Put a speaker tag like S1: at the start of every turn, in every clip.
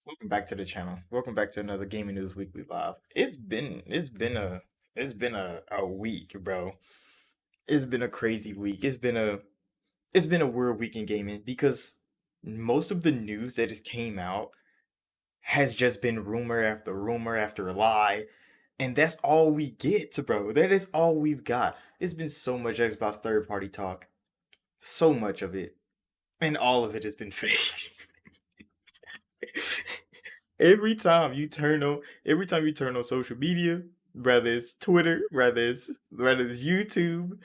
S1: Welcome back to the channel. Welcome back to another Gaming News Weekly Live. It's been a week, bro. It's been a crazy week. It's been a weird week in gaming because most of the news that just came out has just been rumor after rumor after lie. And that's all we get, bro. That is all we've got. It's been so much Xbox third party talk. So much of it. And all of it has been fake. Every time you turn on social media, whether it's Twitter, whether it's YouTube,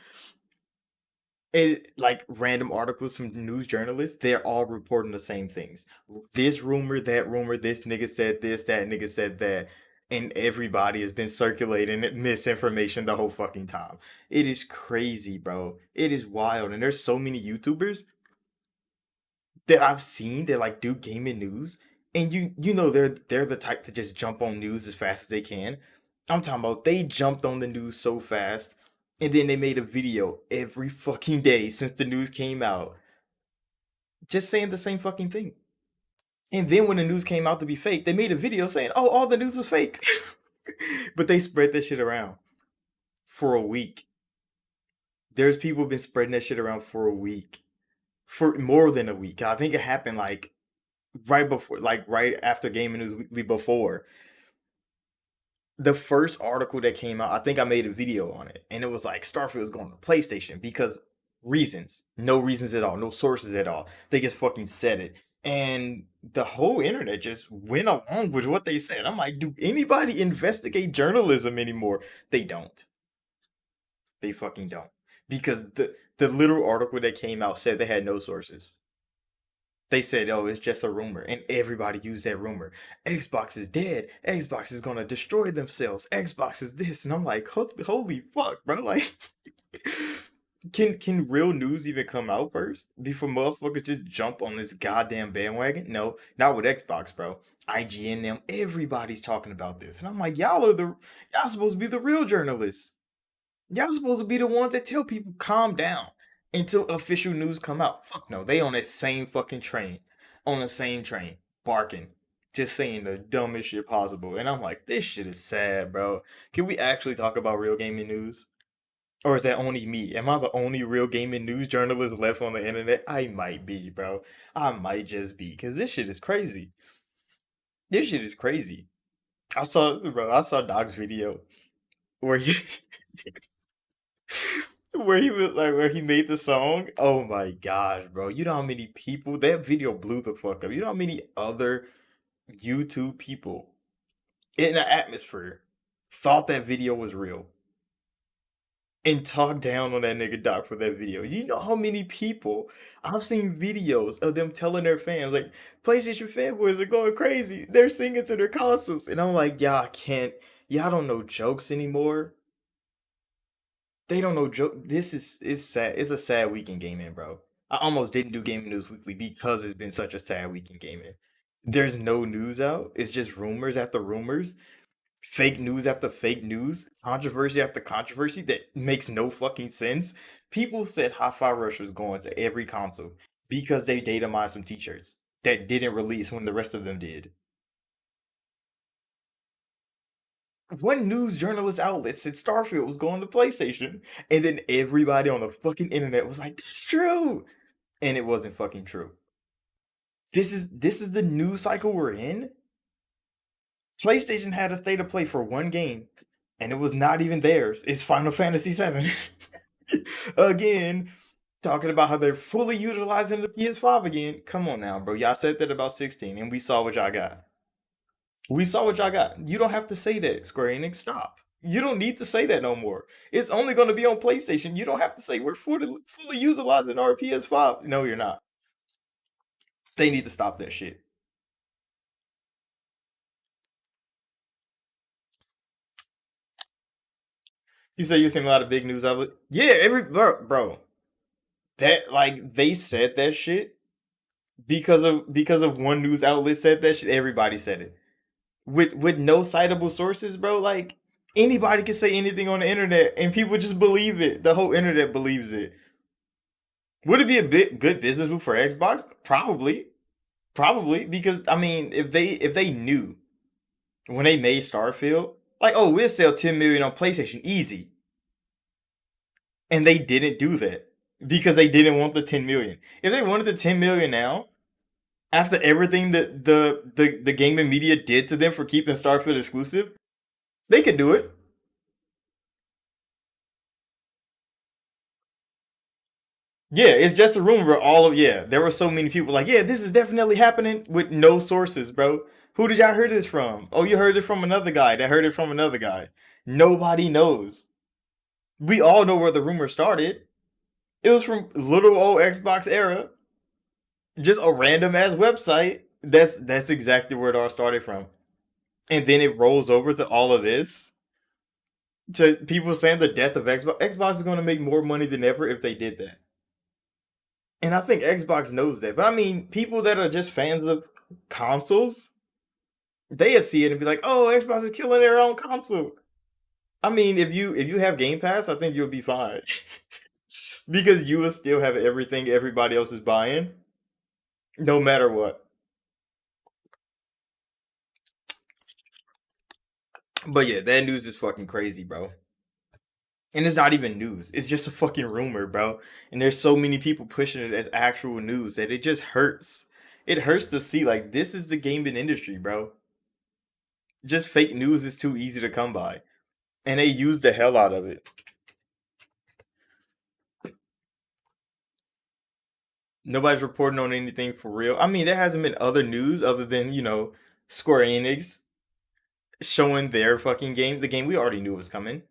S1: like random articles from news journalists, they're all reporting the same things. This rumor, that rumor, this nigga said this, that nigga said that, and everybody has been circulating misinformation the whole fucking time. It is crazy, bro. It is wild, and there's so many YouTubers that I've seen that like do gaming news, and you know they're the type to just jump on news as fast as they can. I'm talking about they jumped on the news so fast, and then they made a video every fucking day since the news came out, just saying the same fucking thing. And then when the news came out to be fake, they made a video saying, "Oh, all the news was fake," but they spread that shit around for a week. There's people been spreading that shit around for a week, for more than a week. I think it happened like right before, like right after Gaming News Weekly before. The first article that came out, I think I made a video on it, and it was like Starfield's going to PlayStation because reasons, no reasons at all, no sources at all. They just fucking said it, and the whole internet just went along with what they said. I'm like, do anybody investigate journalism anymore? They don't. They fucking don't, because the literal article that came out said they had no sources. They said, "Oh, it's just a rumor," and everybody used that rumor. Xbox is dead. Xbox is gonna destroy themselves. Xbox is this, and I'm like, holy fuck, bro! Like, can real news even come out first before motherfuckers just jump on this goddamn bandwagon? No, not with Xbox, bro. IGN them, everybody's talking about this, and I'm like, y'all supposed to be the real journalists. Y'all supposed to be the ones that tell people calm down until official news come out. Fuck no, they on that same fucking train, on the same train, barking, just saying the dumbest shit possible. And I'm like, this shit is sad, bro. Can we actually talk about real gaming news? Or is that only me? Am I the only real gaming news journalist left on the internet? I might be, bro. I might just be, because this shit is crazy. This shit is crazy. I saw Doc's video where he where he made the song. Oh my gosh, bro. You know how many people that video blew the fuck up. You know how many other YouTube people in the atmosphere thought that video was real and talked down on that nigga Doc for that video. You know how many people I've seen videos of them telling their fans like PlayStation fanboys are going crazy. They're singing to their consoles. And I'm like, y'all don't know jokes anymore. They don't know joke. This is it's sad. It's a sad week in gaming, bro. I almost didn't do Gaming News Weekly because it's been such a sad week in gaming. There's no news out. It's just rumors after rumors, fake news after fake news, controversy after controversy that makes no fucking sense. People said Hi-Fi Rush was going to every console because they data mined some t-shirts that didn't release when the rest of them did. One news journalist outlet said Starfield was going to PlayStation, and then everybody on the fucking internet was like, "That's true," and it wasn't fucking true. This is the news cycle we're in. PlayStation had a state of play for one game, and it was not even theirs. It's Final Fantasy VII. Again, talking about how they're fully utilizing the PS5 again. Come on now, bro. Y'all said that about 16, and we saw what y'all got. We saw what y'all got. You don't have to say that, Square Enix. Stop. You don't need to say that no more. It's only going to be on PlayStation. You don't have to say we're fully utilizing our PS5. No, you're not. They need to stop that shit. You say you're seeing a lot of big news outlets. Yeah, bro. That like they said that shit because of one news outlet said that shit. Everybody said it with no citable sources, bro. Like anybody can say anything on the internet and people just believe it. The whole internet believes it. Would it be a bit good business move for Xbox? Probably. Probably because I mean, if they knew when they made Starfield, like, oh, we'll sell 10 million on PlayStation easy, and they didn't do that because they didn't want the 10 million. If they wanted the 10 million now, after everything that the gaming media did to them for keeping Starfield exclusive, they could do it. Yeah, it's just a rumor. All of yeah, there were so many people like, yeah, this is definitely happening with no sources, bro. Who did y'all hear this from? Oh, you heard it from another guy. That heard it from another guy. Nobody knows. We all know where the rumor started. It was from little old Xbox era, just a random ass website. That's exactly where it all started from. And then it rolls over to all of this. To people saying the death of Xbox. Xbox is going to make more money than ever if they did that. And I think Xbox knows that. But I mean, people that are just fans of consoles, they see it and be like, "Oh, Xbox is killing their own console." I mean, if you have Game Pass, I think you'll be fine because you will still have everything everybody else is buying, no matter what. But yeah, that news is fucking crazy, bro. And it's not even news. It's just a fucking rumor, bro. And there's so many people pushing it as actual news that it just hurts. It hurts to see like this is the gaming industry, bro. Just fake news is too easy to come by. And they use the hell out of it. Nobody's reporting on anything for real. I mean, there hasn't been other news other than, Square Enix showing their fucking game, the game we already knew was coming.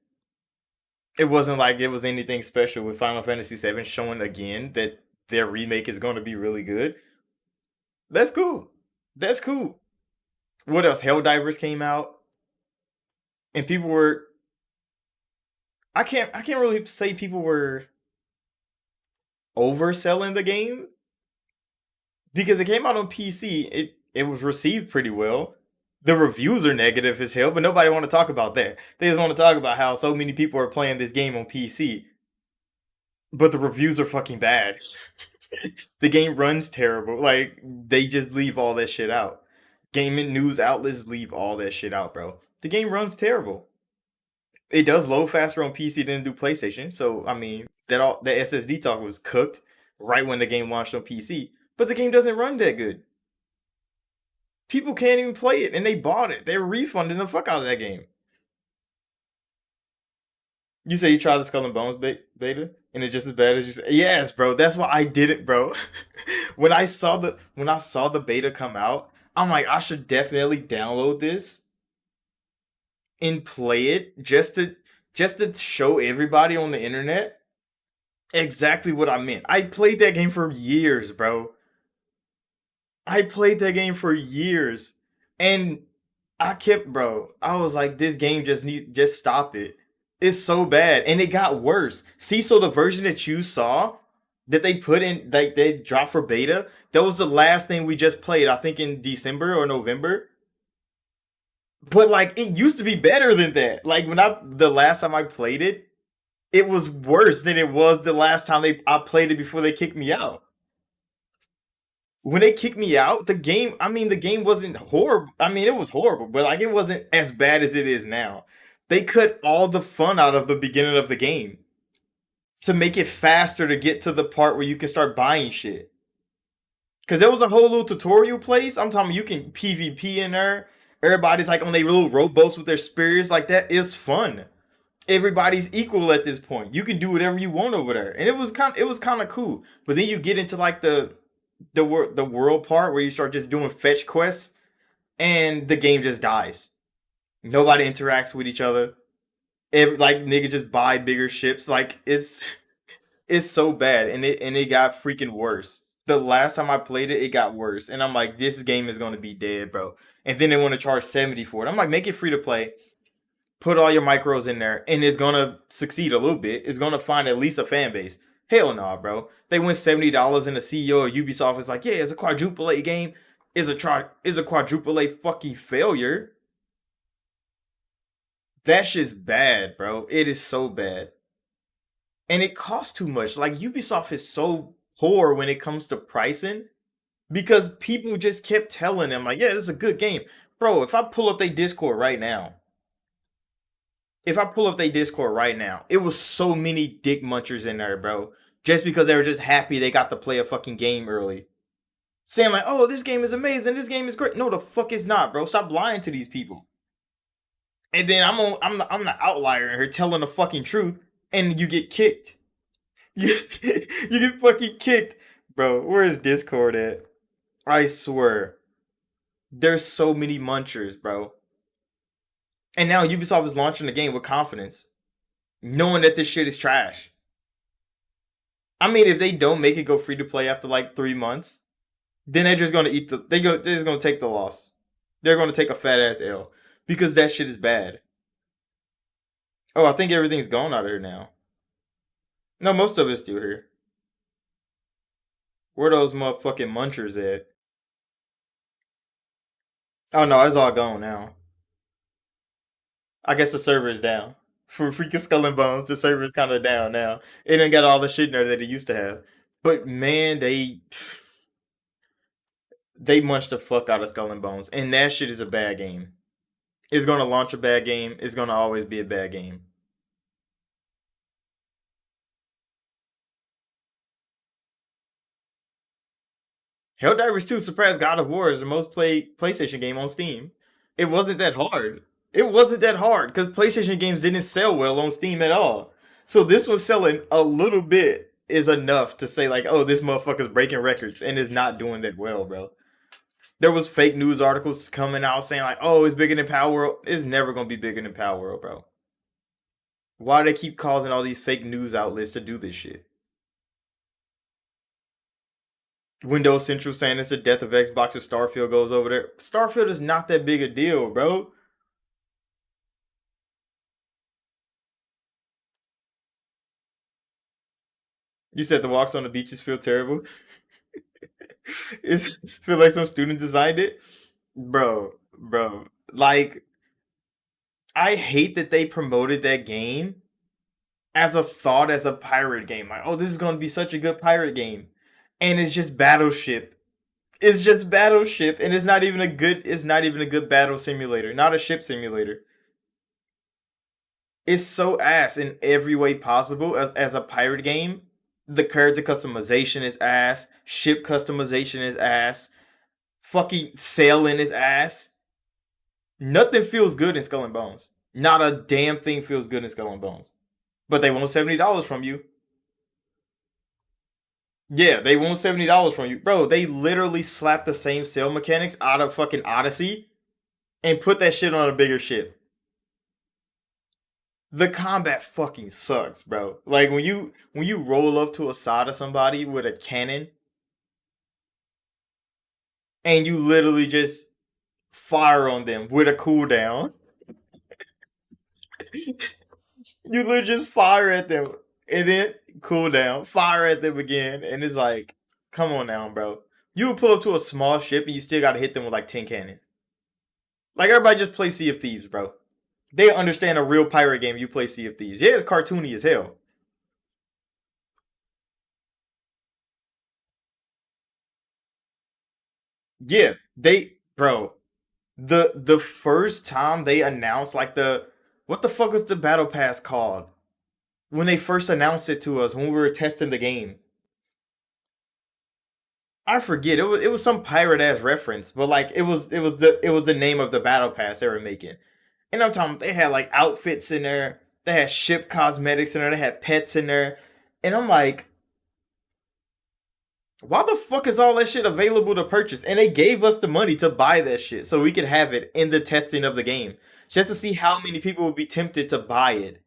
S1: It wasn't like it was anything special with Final Fantasy VII showing again that their remake is going to be really good. That's cool. That's cool. What else? Helldivers came out, and people were. I can't really say people were overselling the game because it came out on PC. It was received pretty well. The reviews are negative as hell, but nobody want to talk about that. They just want to talk about how so many people are playing this game on PC, but the reviews are fucking bad. The game runs terrible. Like they just leave all that shit out. Gaming news outlets leave all that shit out, bro. The game runs terrible. It does load faster on PC than it do PlayStation. So I mean, that SSD talk was cooked right when the game launched on PC. But the game doesn't run that good. People can't even play it, and they bought it. They're refunding the fuck out of that game. You say you tried the Skull and Bones beta, and it's just as bad as you say. Yes, bro. That's why I did it, bro. When I saw the beta come out, I'm like, I should definitely download this and play it just to show everybody on the internet exactly what I meant. I played that game for years, bro. I played that game for years, and bro. I was like, this game just stop it. It's so bad, and it got worse. See, so the version that you saw that they put in, like they dropped for beta, that was the last thing we just played. I think in December or November. But like, it used to be better than that. Like the last time I played it, it was worse than it was the last time I played it before they kicked me out. When they kicked me out, the game wasn't horrible. I mean, it was horrible, but like it wasn't as bad as it is now. They cut all the fun out of the beginning of the game to make it faster to get to the part where you can start buying shit. Cause there was a whole little tutorial place. I'm talking you can PvP in there. Everybody's like on their little rowboats with their spears. Like that is fun. Everybody's equal at this point. You can do whatever you want over there, and it was kind of cool. But then you get into like the world part where you start just doing fetch quests, and the game just dies. Nobody interacts with each other. Like niggas just buy bigger ships. Like it's so bad, and it got freaking worse. The last time I played it, it got worse, and I'm like, this game is gonna be dead, bro. And then they want to charge 70 for it. I'm like, make it free to play. Put all your micros in there, and it's gonna succeed a little bit. It's gonna find at least a fan base. Hell no, bro. They went $70, and the CEO of Ubisoft is like, yeah, it's a quadruple A game. Is a quadruple A fucking failure. That shit's bad, bro. It is so bad, and it costs too much. Like Ubisoft is so poor when it comes to pricing because people just kept telling them like, yeah, this is a good game, bro. If I pull up their Discord right now, it was so many dick munchers in there, bro. Just because they were just happy they got to play a fucking game early, saying like, oh, this game is amazing, this game is great. No, the fuck is not, bro. Stop lying to these people. And then I'm the outlier in here telling the fucking truth, and you get kicked. You you get fucking kicked, bro. Where is Discord at? I swear, there's so many munchers, bro. And now Ubisoft is launching the game with confidence, knowing that this shit is trash. I mean, if they don't make it go free to play after like 3 months, then they're just gonna eat the they're just gonna take the loss. They're gonna take a fat ass L because that shit is bad. Oh, I think everything's gone out of here now. No, most of it's still here. Where those motherfucking munchers at? Oh no, it's all gone now. I guess the server is down. For freaking Skull and Bones, the server is kind of down now. It ain't got all the shit in there that it used to have. But man, they munched the fuck out of Skull and Bones, and that shit is a bad game. It's gonna launch a bad game. It's gonna always be a bad game. Helldivers 2 surpassed God of War as the most played PlayStation game on Steam. It wasn't that hard. It wasn't that hard because PlayStation games didn't sell well on Steam at all. So this one selling a little bit is enough to say like, oh, this motherfucker's breaking records and is not doing that well, bro. There was fake news articles coming out saying like, oh, it's bigger than Power World. It's never gonna be bigger than Power World, bro. Why do they keep causing all these fake news outlets to do this shit? Windows Central saying it's the death of Xbox if Starfield goes over there. Starfield is not that big a deal, bro. You said the walks on the beaches feel terrible. It feel like some student designed it, bro. Like I hate that they promoted that game as a thought as a pirate game. Like, oh, this is gonna be such a good pirate game, and it's just Battleship. It's just Battleship, and it's not even a good. It's not even a good battle simulator. Not a ship simulator. It's so ass in every way possible as a pirate game. The character customization is ass. Ship customization is ass. Fucking sailing is ass. Nothing feels good in Skull and Bones. Not a damn thing feels good in Skull and Bones. But they want $70 from you. Yeah, they want $70 from you. Bro, they literally slapped the same sail mechanics out of fucking Odyssey and put that shit on a bigger ship. The combat fucking sucks, bro. Like when you roll up to a side of somebody with a cannon and you literally just fire on them with a cooldown. You literally just fire at them and then cool down, fire at them again, and it's like, come on now, bro. You would pull up to a small ship and you still gotta hit them with like 10 cannons. Like everybody just play Sea of Thieves, bro. They understand a real pirate game. You play Sea of Thieves. Yeah, it's cartoony as hell. Yeah, bro. The first time they announced like what the fuck was the battle pass called when they first announced it to us when we were testing the game? I forget. It was some pirate ass reference, but like it was the name of the battle pass they were making. And I'm talking they had like outfits in there, they had ship cosmetics in there, they had pets in there. And I'm like, why the fuck is all that shit available to purchase? And they gave us the money to buy that shit so we could have it in the testing of the game. Just to see how many people would be tempted to buy it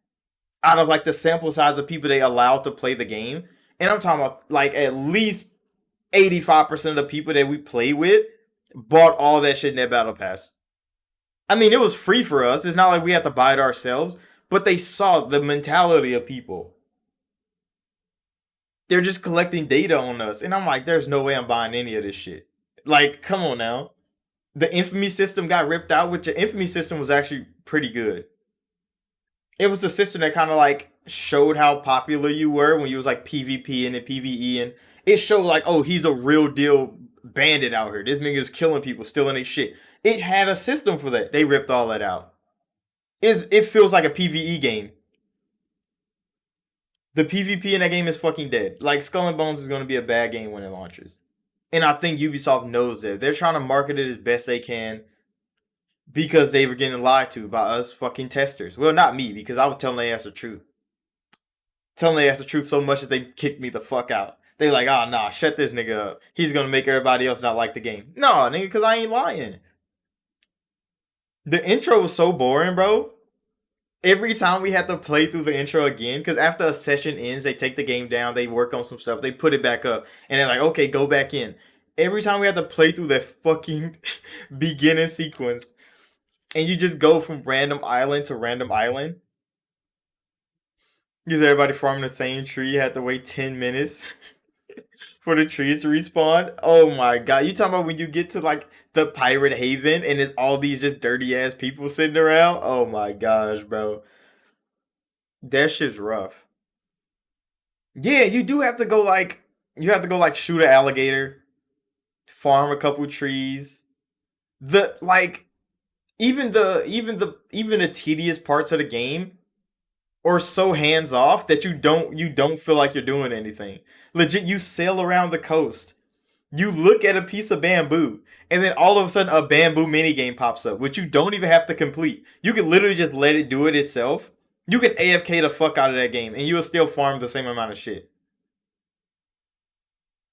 S1: out of like the sample size of people they allowed to play the game. And I'm talking about like at least 85% of the people that we play with bought all that shit in that battle pass. I mean, it was free for us. It's not like we had to buy it ourselves, but they saw the mentality of people. They're just collecting data on us. And I'm like, there's no way I'm buying any of this shit. Like, come on now. The infamy system got ripped out, which the infamy system was actually pretty good. It was the system that kind of like showed how popular you were when you was like PvP and PvE, and it showed like, oh, he's a real deal bandit out here. This nigga's killing people, stealing their shit. It had a system for that. They ripped all that out. It feels like a PvE game. The PvP in that game is fucking dead. Like Skull and Bones is going to be a bad game when it launches. And I think Ubisoft knows that. They're trying to market it as best they can because they were getting lied to by us fucking testers. Well, not me, because I was telling their ass the truth. Telling their ass the truth so much that they kicked me the fuck out. They like, oh, nah, shut this nigga up. He's going to make everybody else not like the game. No, nigga, because I ain't lying. The intro was so boring, bro. Every time we had to play through the intro again, because after a session ends, they take the game down, they work on some stuff, they put it back up, and they're like, okay, go back in. Every time we had to play through that fucking beginning sequence, and you just go from random island to random island. Because everybody farming the same tree had to wait 10 minutes for the trees to respawn. Oh my god. You talking about when you get to like the pirate haven and it's all these just dirty ass people sitting around? Oh my gosh, bro. That shit's rough. Yeah, you do have to go like shoot an alligator, farm a couple trees. The like even the tedious parts of the game are so hands off that you don't feel like you're doing anything. Legit, you sail around the coast. You look at a piece of bamboo, and then all of a sudden a bamboo minigame pops up, which you don't even have to complete. You can literally just let it do it itself. You can AFK the fuck out of that game, and you will still farm the same amount of shit.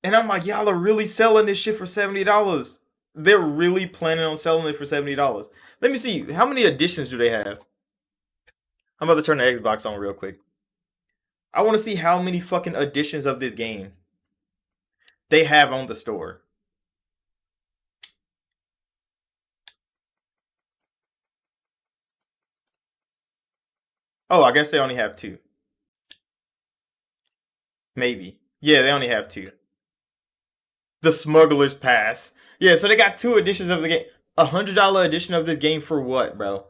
S1: And I'm like, y'all are really selling this shit for $70. They're really planning on selling it for $70. Let me see, how many editions do they have? I'm about to turn the Xbox on real quick. I want to see how many fucking editions of this game they have on the store. Oh, I guess they only have two. Maybe. Yeah, they only have two. The Smuggler's Pass. Yeah, so they got two editions of the game. $100 edition of this game for what, bro?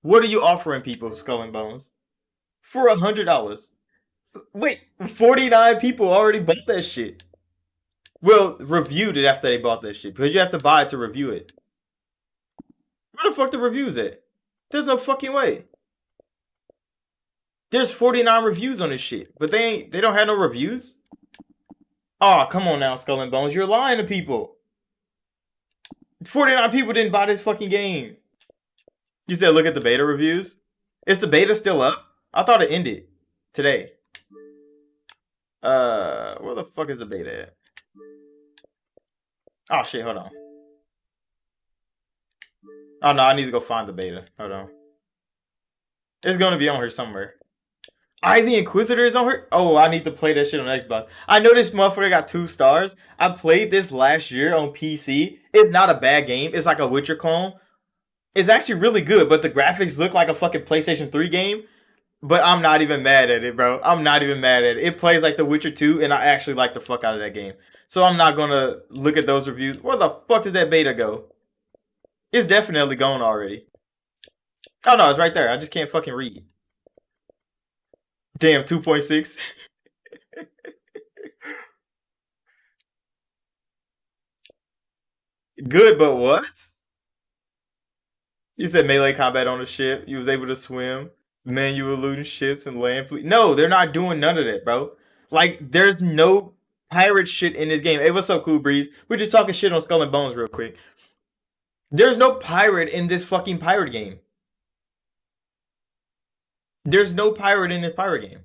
S1: What are you offering people, Skull and Bones? For $100. Wait, 49 people already bought that shit. Well, reviewed it after they bought that shit. Because you have to buy it to review it. Where the fuck the reviews at? There's no fucking way. There's 49 reviews on this shit, but they don't have no reviews. Oh, come on now, Skull and Bones, you're lying to people. 49 people didn't buy this fucking game. You said look at the beta reviews. Is the beta still up? I thought it ended today. Where the fuck is the beta at? Oh shit, hold on. Oh no, I need to go find the beta. Hold on. It's gonna be on here somewhere. I the Inquisitor is on here. Oh, I need to play that shit on Xbox. I know this motherfucker got 2 stars. I played this last year on PC. It's not a bad game. It's like a Witcher clone. It's actually really good, but the graphics look like a fucking PlayStation 3 game. But I'm not even mad at it, bro. I'm not even mad at it. It plays like The Witcher 2, and I actually like the fuck out of that game. So I'm not gonna look at those reviews. Where the fuck did that beta go? It's definitely gone already. Oh no, it's right there. I just can't fucking read. Damn, 2.6. Good, but what? You said melee combat on the ship. You was able to swim. Man, you were looting ships and land fleet. No, they're not doing none of that, bro. Like, there's no pirate shit in this game. Hey, what's up, Cool Breeze? We're just talking shit on Skull and Bones real quick. There's no pirate in this fucking pirate game. There's no pirate in this pirate game.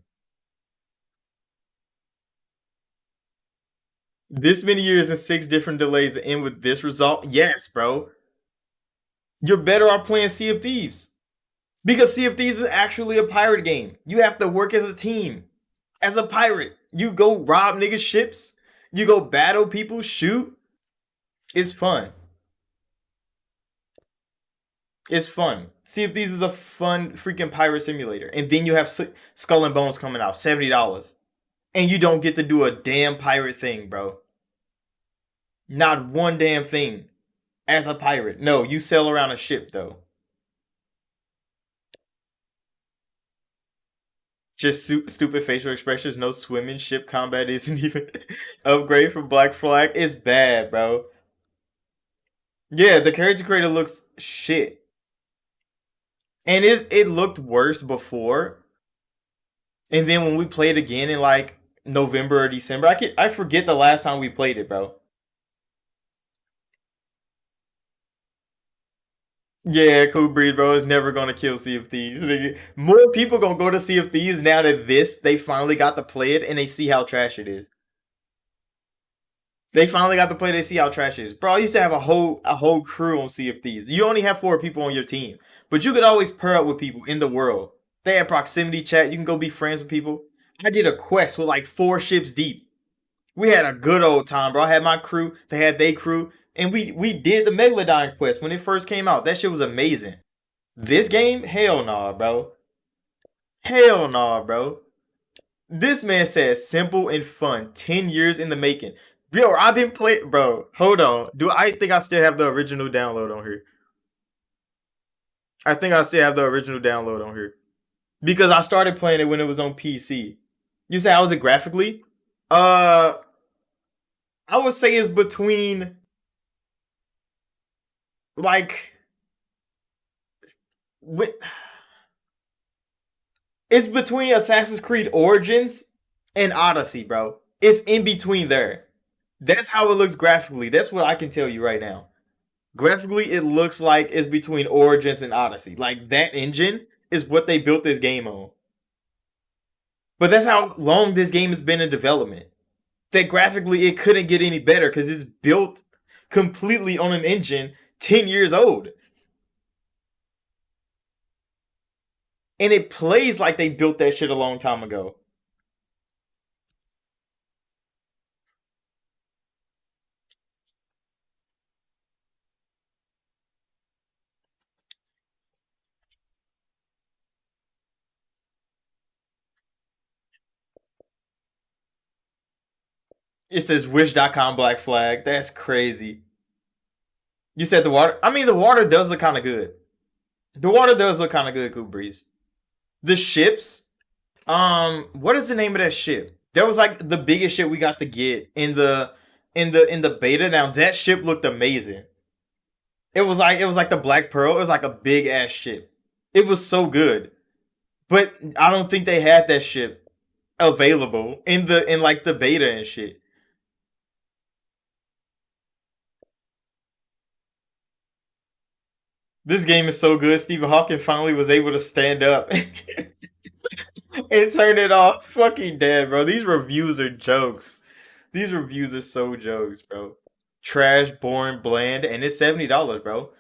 S1: This many years and 6 different delays to end with this result? Yes, bro. You're better off playing Sea of Thieves. Because Sea of Thieves is actually a pirate game. You have to work as a team. As a pirate. You go rob niggas' ships. You go battle people, shoot. It's fun. It's fun. Sea of Thieves is a fun freaking pirate simulator. And then you have Skull and Bones coming out. $70. And you don't get to do a damn pirate thing, bro. Not one damn thing. As a pirate. No, you sail around a ship, though. Just stupid facial expressions. No swimming. Ship combat isn't even upgrade from Black Flag. It's bad, bro. Yeah, the character creator looks shit, and it looked worse before. And then when we played again in like November or December, I forget the last time we played it, bro. Yeah, Cool Breeze, bro, is never gonna kill Sea of Thieves. More people gonna go to Sea of Thieves now that they finally got to play it and they see how trash it is. They finally got to play. They see how trash it is, bro. I used to have a whole crew on Sea of Thieves. You only have 4 people on your team, but you could always pair up with people in the world. They had proximity chat. You can go be friends with people. I did a quest with like 4 ships deep. We had a good old time, bro. I had my crew. They had their crew, and we did the Megalodon quest when it first came out. That shit was amazing. This game, hell nah, bro. Hell nah, bro. This man says simple and fun. 10 years in the making. Yo, I've been playing, bro. Hold on. Do I think I still have the original download on here? I think I still have the original download on here because I started playing it when it was on PC. You say how was it graphically? Uh, I would say it's between like it's between Assassin's Creed Origins and Odyssey, bro. It's in between there. That's how it looks graphically. That's what I can tell you right now. Graphically, it looks like it's between Origins and Odyssey. Like that engine is what they built this game on. But that's how long this game has been in development. That graphically it couldn't get any better because it's built completely on an engine 10 years old. And it plays like they built that shit a long time ago. It says wish.com Black Flag. That's crazy. You said the water. I mean, the water does look kind of good. The water does look kind of good, Cool Breeze. The ships. What is the name of that ship? That was like the biggest ship we got to get in the beta. Now that ship looked amazing. It was like the Black Pearl. It was like a big ass ship. It was so good. But I don't think they had that ship available in like the beta and shit. This game is so good. Stephen Hawking finally was able to stand up and turn it off. Fucking dead, bro. These reviews are jokes. These reviews are so jokes, bro. Trash, boring, bland, and it's $70, bro.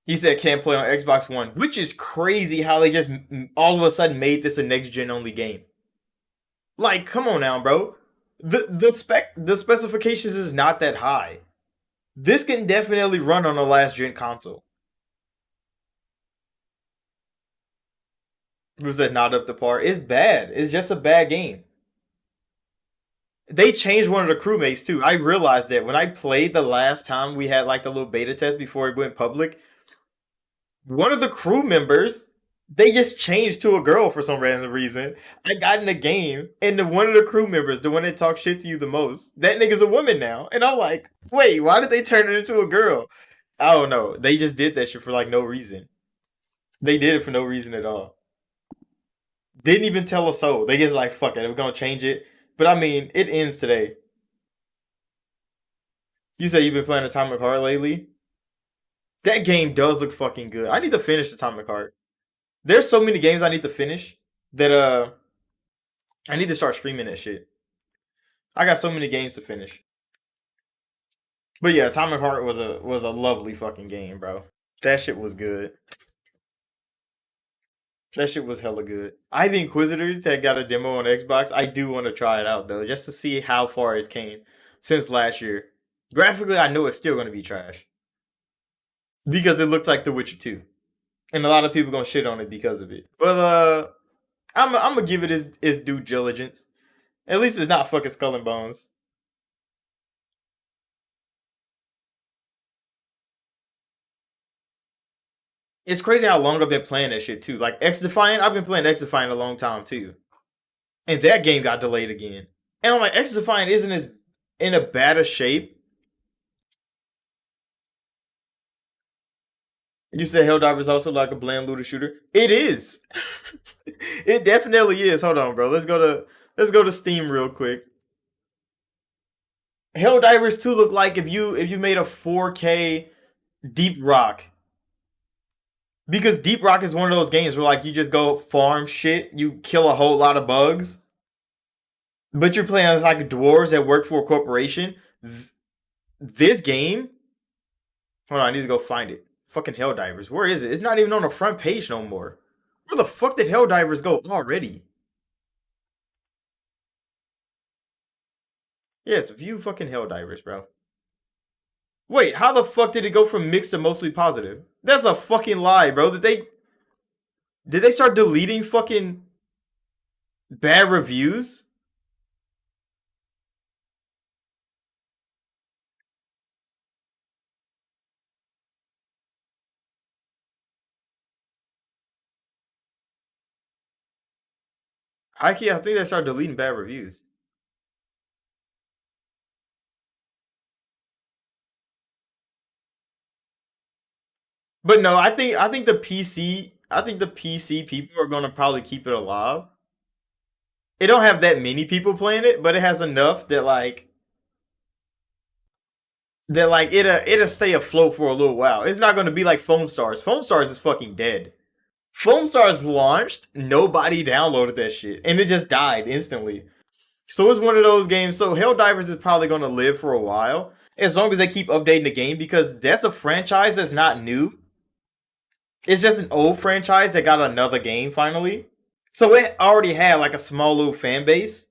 S1: He said can't play on Xbox One, which is crazy how they just all of a sudden made this a next gen only game. Like, come on now, bro. The specifications is not that high. This can definitely run on a last gen console. Was that not up to par? It's bad. It's just a bad game. They changed one of the crewmates too. I realized that when I played the last time we had like the little beta test before it went public. One of the crew members, they just changed to a girl for some random reason. I got in the game, and one of the crew members, the one that talks shit to you the most, that nigga's a woman now. And I'm like, wait, why did they turn it into a girl? I don't know. They just did that shit for like no reason. They did it for no reason at all. Didn't even tell a soul. They just like, fuck it, we're gonna change it. But I mean, it ends today. You say you've been playing Atomic Heart lately? That game does look fucking good. I need to finish Atomic Heart. There's so many games I need to finish that I need to start streaming that shit. I got so many games to finish. But yeah, Atomic Heart was a lovely fucking game, bro. That shit was good. That shit was hella good. I the Inquisitors that got a demo on Xbox. I do want to try it out though, just to see how far it's came since last year. Graphically, I know it's still gonna be trash because it looks like The Witcher 2, and a lot of people gonna shit on it because of it. But I'm gonna give it its due diligence. At least it's not fucking Skull and Bones. It's crazy how long I've been playing that shit too. Like X Defiant, I've been playing X Defiant a long time too, and that game got delayed again. And I'm like, X Defiant isn't as in a bad shape. You said Helldivers also like a bland looter shooter. It is. It definitely is. Hold on, bro. Let's go to Steam real quick. Helldivers 2 look like if you made a 4K Deep Rock. Because Deep Rock is one of those games where like you just go farm shit, you kill a whole lot of bugs, but you're playing as like dwarves that work for a corporation. This game, hold on, I need to go find it. Fucking Helldivers, where is it? It's not even on the front page no more. Where the fuck did Helldivers go already? Yes, view fucking Helldivers, bro. Wait, how the fuck did it go from mixed to mostly positive? That's a fucking lie, bro. Did they start deleting fucking bad reviews? I think they started deleting bad reviews. But no, I think the PC people are gonna probably keep it alive. It don't have that many people playing it, but it has enough that it'll stay afloat for a little while. It's not gonna be like Foam Stars. Foam Stars is fucking dead. Foam Stars launched, nobody downloaded that shit, and it just died instantly. So it's one of those games. So Helldivers is probably gonna live for a while as long as they keep updating the game because that's a franchise that's not new. It's just an old franchise that got another game finally. So it already had like a small little fan base.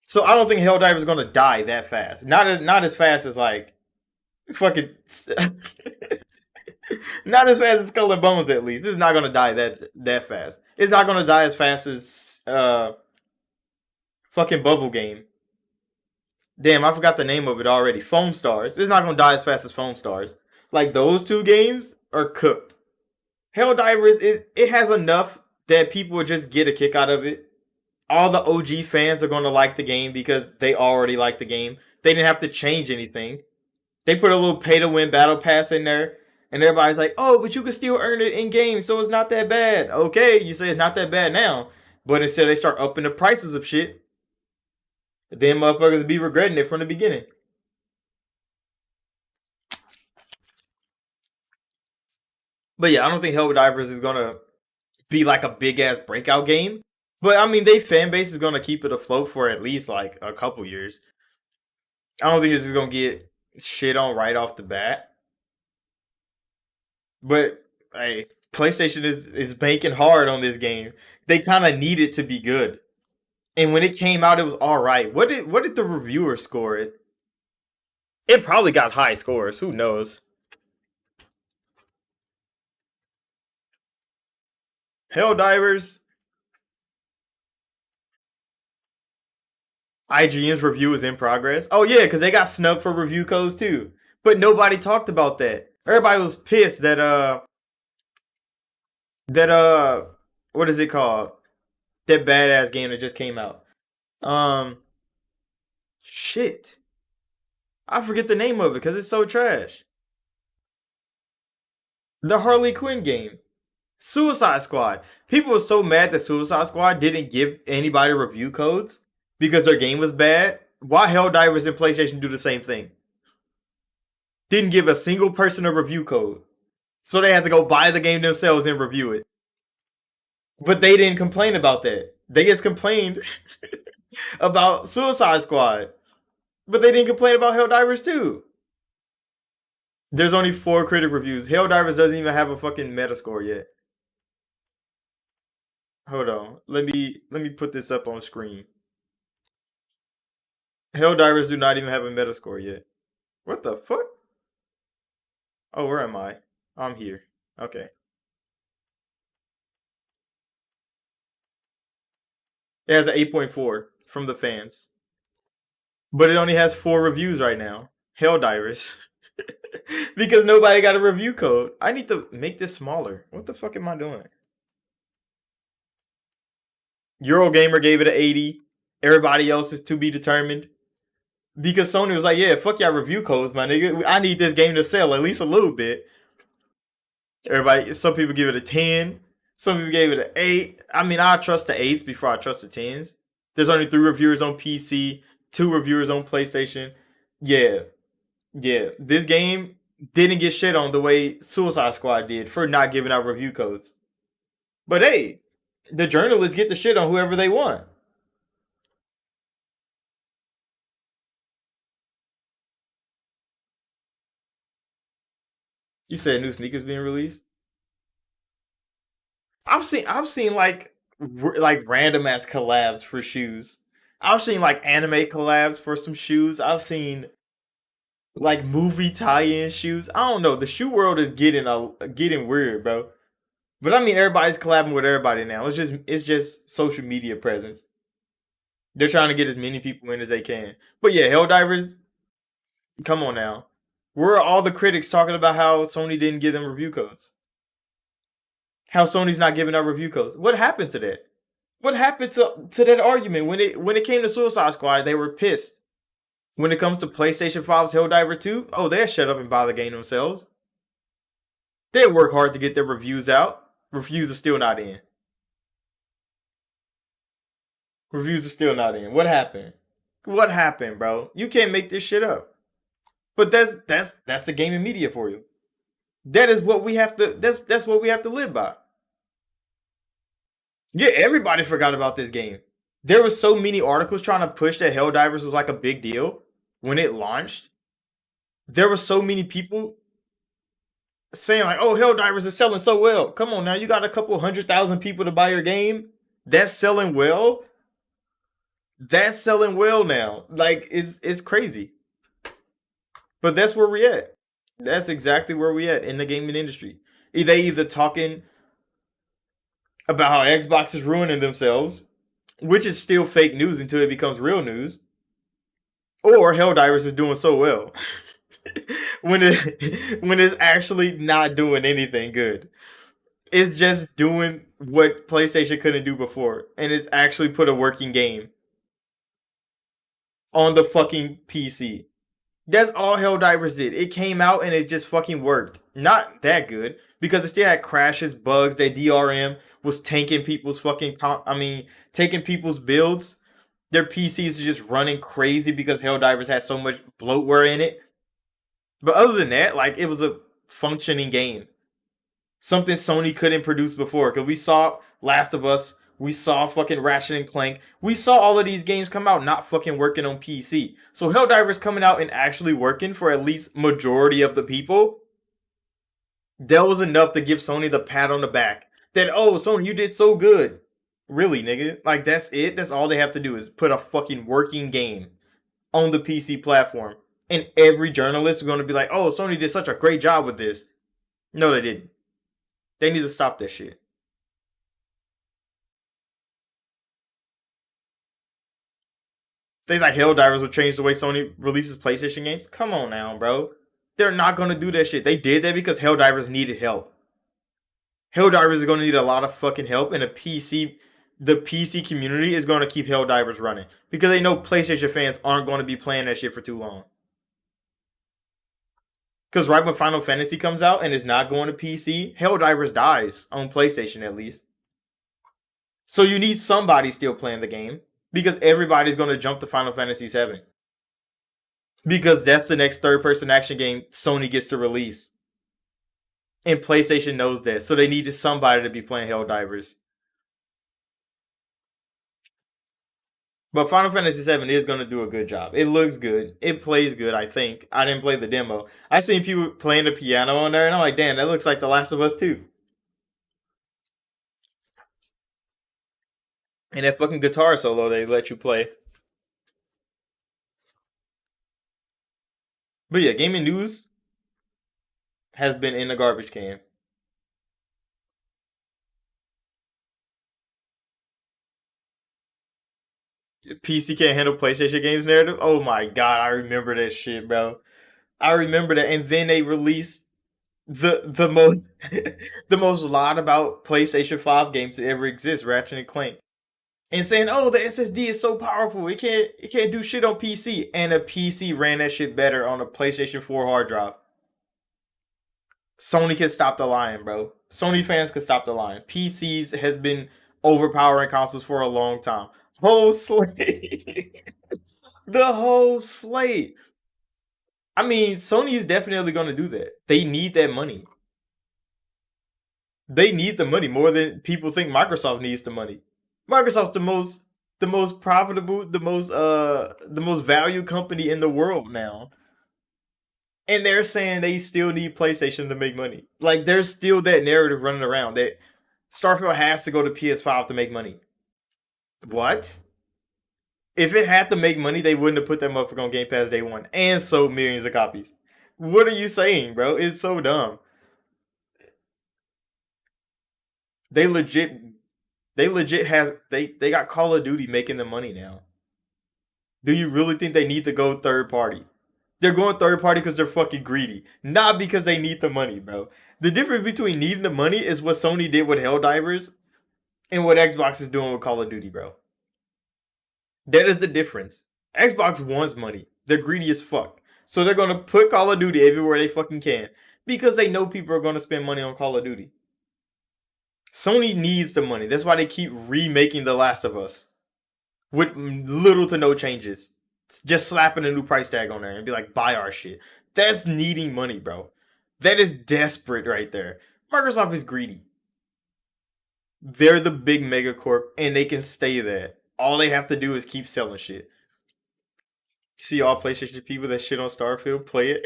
S1: So I don't think Helldivers is gonna die that fast. Not as fast as like fucking not as fast as Skull and Bones at least. It's not gonna die that fast. It's not gonna die as fast as fucking Bubble Game. Damn, I forgot the name of it already. Foam Stars. It's not gonna die as fast as Foam Stars. Like those two games are cooked. Helldivers it has enough that people would just get a kick out of it. All the OG fans are going to like the game because they already like the game. They didn't have to change anything. They put a little pay to win battle pass in there, and everybody's like, "Oh, but you can still earn it in game, so it's not that bad." Okay, you say it's not that bad now, but instead they start upping the prices of shit. Then motherfuckers be regretting it from the beginning. But yeah, I don't think Helldivers is gonna be like a big ass breakout game. But I mean, they fan base is gonna keep it afloat for at least like a couple years. I don't think this is gonna get shit on right off the bat. But hey, PlayStation is banking hard on this game. They kind of need it to be good. And when it came out, it was all right. What did the reviewer score it? It probably got high scores. Who knows? Helldivers. IGN's review is in progress. Oh yeah, because they got snubbed for review codes too. But nobody talked about that. Everybody was pissed that what is it called? That badass game that just came out. Um shit. I forget the name of it because it's so trash. The Harley Quinn game. Suicide Squad. People were so mad that Suicide Squad didn't give anybody review codes because their game was bad. Why Helldivers and PlayStation do the same thing? Didn't give a single person a review code. So they had to go buy the game themselves and review it. But they didn't complain about that. They just complained about Suicide Squad. But they didn't complain about Helldivers too. There's only 4 critic reviews. Helldivers doesn't even have a fucking Metascore yet. Hold on. Let me put this up on screen. Helldivers do not even have a Metascore yet. What the fuck? Oh, where am I? I'm here. Okay. It has an 8.4 from the fans. But it only has 4 reviews right now. Helldivers. Because nobody got a review code. I need to make this smaller. What the fuck am I doing? Eurogamer gave it an 80. Everybody else is to be determined. Because Sony was like, yeah, fuck y'all review codes, my nigga. I need this game to sell at least a little bit. Everybody, some people give it a 10. Some people gave it an 8. I mean, I trust the 8s before I trust the 10s. There's only 3 reviewers on PC, 2 reviewers on PlayStation. Yeah, yeah. This game didn't get shit on the way Suicide Squad did for not giving out review codes. But hey, the journalists get the shit on whoever they want. You said new sneakers being released. I've seen like random ass collabs for shoes. I've seen like anime collabs for some shoes. I've seen like movie tie-in shoes. I don't know. The shoe world is getting weird, bro. But I mean, everybody's collabing with everybody now. It's just social media presence. They're trying to get as many people in as they can. But yeah, Helldivers, come on now. Where are all the critics talking about how Sony didn't give them review codes? How Sony's not giving out review codes? What happened to that? What happened to that argument when it came to Suicide Squad? They were pissed. When it comes to PlayStation 5's Helldiver 2, oh, they'll shut up and buy the game themselves. They work hard to get their reviews out. Reviews are still not in. Reviews are still not in. What happened? What happened, bro? You can't make this shit up. But that's the gaming media for you. That is what we have to. That's what we have to live by. Yeah, everybody forgot about this game. There was so many articles trying to push that Helldivers was like a big deal when it launched. There were so many people saying like, "Oh, Helldivers is selling so well." Come on now, you got a couple 100,000 people to buy your game. That's selling well. That's selling well now. Like it's crazy. But that's where we at. That's exactly where we at in the gaming industry. They either talking about how Xbox is ruining themselves, which is still fake news until it becomes real news, or Helldivers is doing so well when it's actually not doing anything good. It's just doing what PlayStation couldn't do before, and it's actually put a working game on the fucking PC. That's all Helldivers did. It came out and it just fucking worked. Not that good because it still had crashes, bugs. That DRM was tanking people's fucking. Taking people's builds. Their PCs are just running crazy because Helldivers had so much bloatware in it. But other than that, like it was a functioning game. Something Sony couldn't produce before. Because we saw Last of Us, we saw fucking Ratchet and Clank, we saw all of these games come out not fucking working on PC. So Helldivers coming out and actually working for at least majority of the people, that was enough to give Sony the pat on the back. That, oh, Sony, you did so good. Really, nigga? Like that's it? That's all they have to do is put a fucking working game on the PC platform. And every journalist is going to be like, oh, Sony did such a great job with this. No, they didn't. They need to stop that shit. They like Helldivers will change the way Sony releases PlayStation games. Come on now, bro. They're not gonna do that shit. They did that because Helldivers needed help. Helldivers is gonna need a lot of fucking help, and the PC community is gonna keep Helldivers running because they know PlayStation fans aren't gonna be playing that shit for too long. Because right when Final Fantasy comes out and is not going to PC, Helldivers dies on PlayStation at least. So you need somebody still playing the game because everybody's going to jump to Final Fantasy VII because that's the next third-person action game Sony gets to release, and PlayStation knows that, so they needed somebody to be playing Helldivers. But Final Fantasy VII is going to do a good job. It looks good. It plays good, I think. I didn't play the demo. I seen people playing the piano on there, and I'm like, damn, that looks like The Last of Us 2. And that fucking guitar solo they let you play. But yeah, gaming news has been in the garbage can. PC can't handle PlayStation games narrative. Oh my god, I remember that shit, bro. I remember that, and then they released the most the most lied about PlayStation 5 games that ever exist, Ratchet and Clank. And saying, "Oh, the SSD is so powerful, it can't do shit on PC." And a PC ran that shit better on a PlayStation 4 hard drive. Sony can stop the lying, bro. Sony fans can stop the lying. PCs has been overpowering consoles for a long time. Whole slate. The whole slate. I mean, Sony is definitely going to do that. They need that money. They need the money more than people think Microsoft needs the money. Microsoft's the most profitable, the most value company in the world now. And they're saying they still need PlayStation to make money. Like there's still that narrative running around that Starfield has to go to PS5 to make money. What? If it had to make money, they wouldn't have put that motherfucker on Game Pass day one and sold millions of copies. What are you saying, bro? It's so dumb. They legit they legit has they got Call of Duty making the money now. Do you really think they need to go third party? They're going third party because they're fucking greedy, not because they need the money, bro. The difference between needing the money is what Sony did with Helldivers and what Xbox is doing with Call of Duty, bro. That is the difference. Xbox wants money. They're greedy as fuck. So they're gonna put Call of Duty everywhere they fucking can because they know people are gonna spend money on Call of Duty. Sony needs the money. That's why they keep remaking The Last of Us with little to no changes. Just slapping a new price tag on there and be like, buy our shit. That's needing money, bro. That is desperate right there. Microsoft is greedy. They're the big megacorp and they can stay there. All they have to do is keep selling shit. See all PlayStation people that shit on Starfield, play it,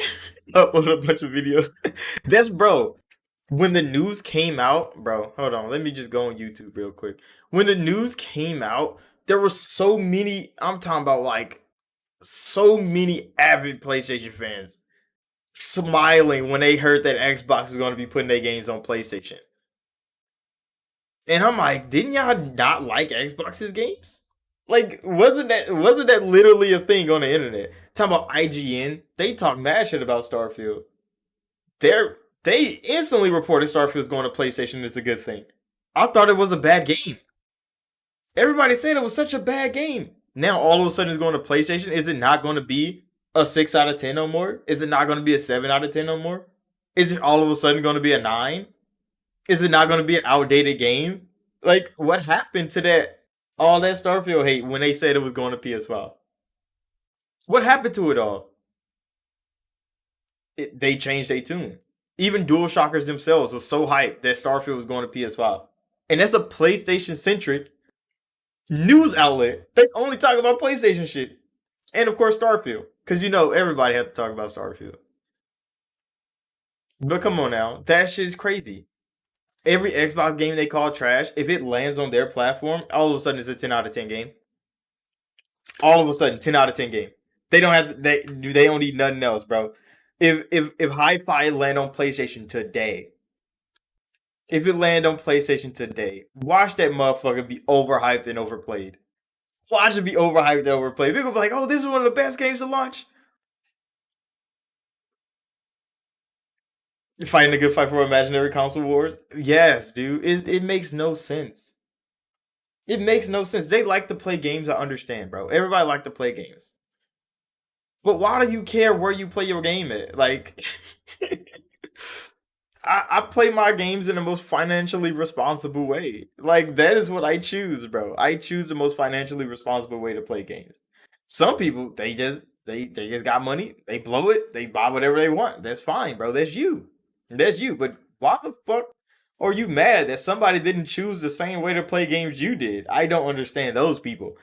S1: upload a bunch of videos. That's bro. When the news came out, bro, hold on, let me just go on YouTube real quick. When the news came out, there were so many, I'm talking about like so many avid PlayStation fans smiling when they heard that Xbox was going to be putting their games on PlayStation. And I'm like, didn't y'all not like Xbox's games? Like, wasn't that literally a thing on the internet? Talking about IGN, they talk mad shit about Starfield. They instantly reported Starfield's going to PlayStation. It's a good thing. I thought it was a bad game. Everybody said it was such a bad game. Now all of a sudden it's going to PlayStation. Is it not going to be a 6 out of 10 no more? Is it not going to be a 7 out of 10 no more? Is it all of a sudden going to be a 9? Is it not going to be an outdated game? Like what happened to that? All that Starfield hate when they said it was going to PS5. What happened to it all? They changed their tune. Even DualShockers themselves was so hyped that Starfield was going to PS5. And that's a PlayStation centric news outlet. They only talk about PlayStation shit. And of course Starfield. Because you know everybody had to talk about Starfield. But come on now. That shit is crazy. Every Xbox game they call trash, if it lands on their platform, all of a sudden it's a 10 out of 10 game. All of a sudden, 10 out of 10 game. They don't have they don't need nothing else, bro. If Hi-Fi land on PlayStation today, if it land on PlayStation today, watch that motherfucker be overhyped and overplayed. Watch it be overhyped and overplayed. People be like, "Oh, this is one of the best games to launch." You're fighting a good fight for imaginary console wars. Yes, dude. It makes no sense. It makes no sense. They like to play games. I understand, bro. Everybody like to play games. But why do you care where you play your game at? Like, I play my games in the most financially responsible way. Like, that is what I choose, bro. I choose the most financially responsible way to play games. Some people, they just got money, they blow it, they buy whatever they want. That's fine, bro. That's you. That's you. But why the fuck are you mad that somebody didn't choose the same way to play games you did? I don't understand those people.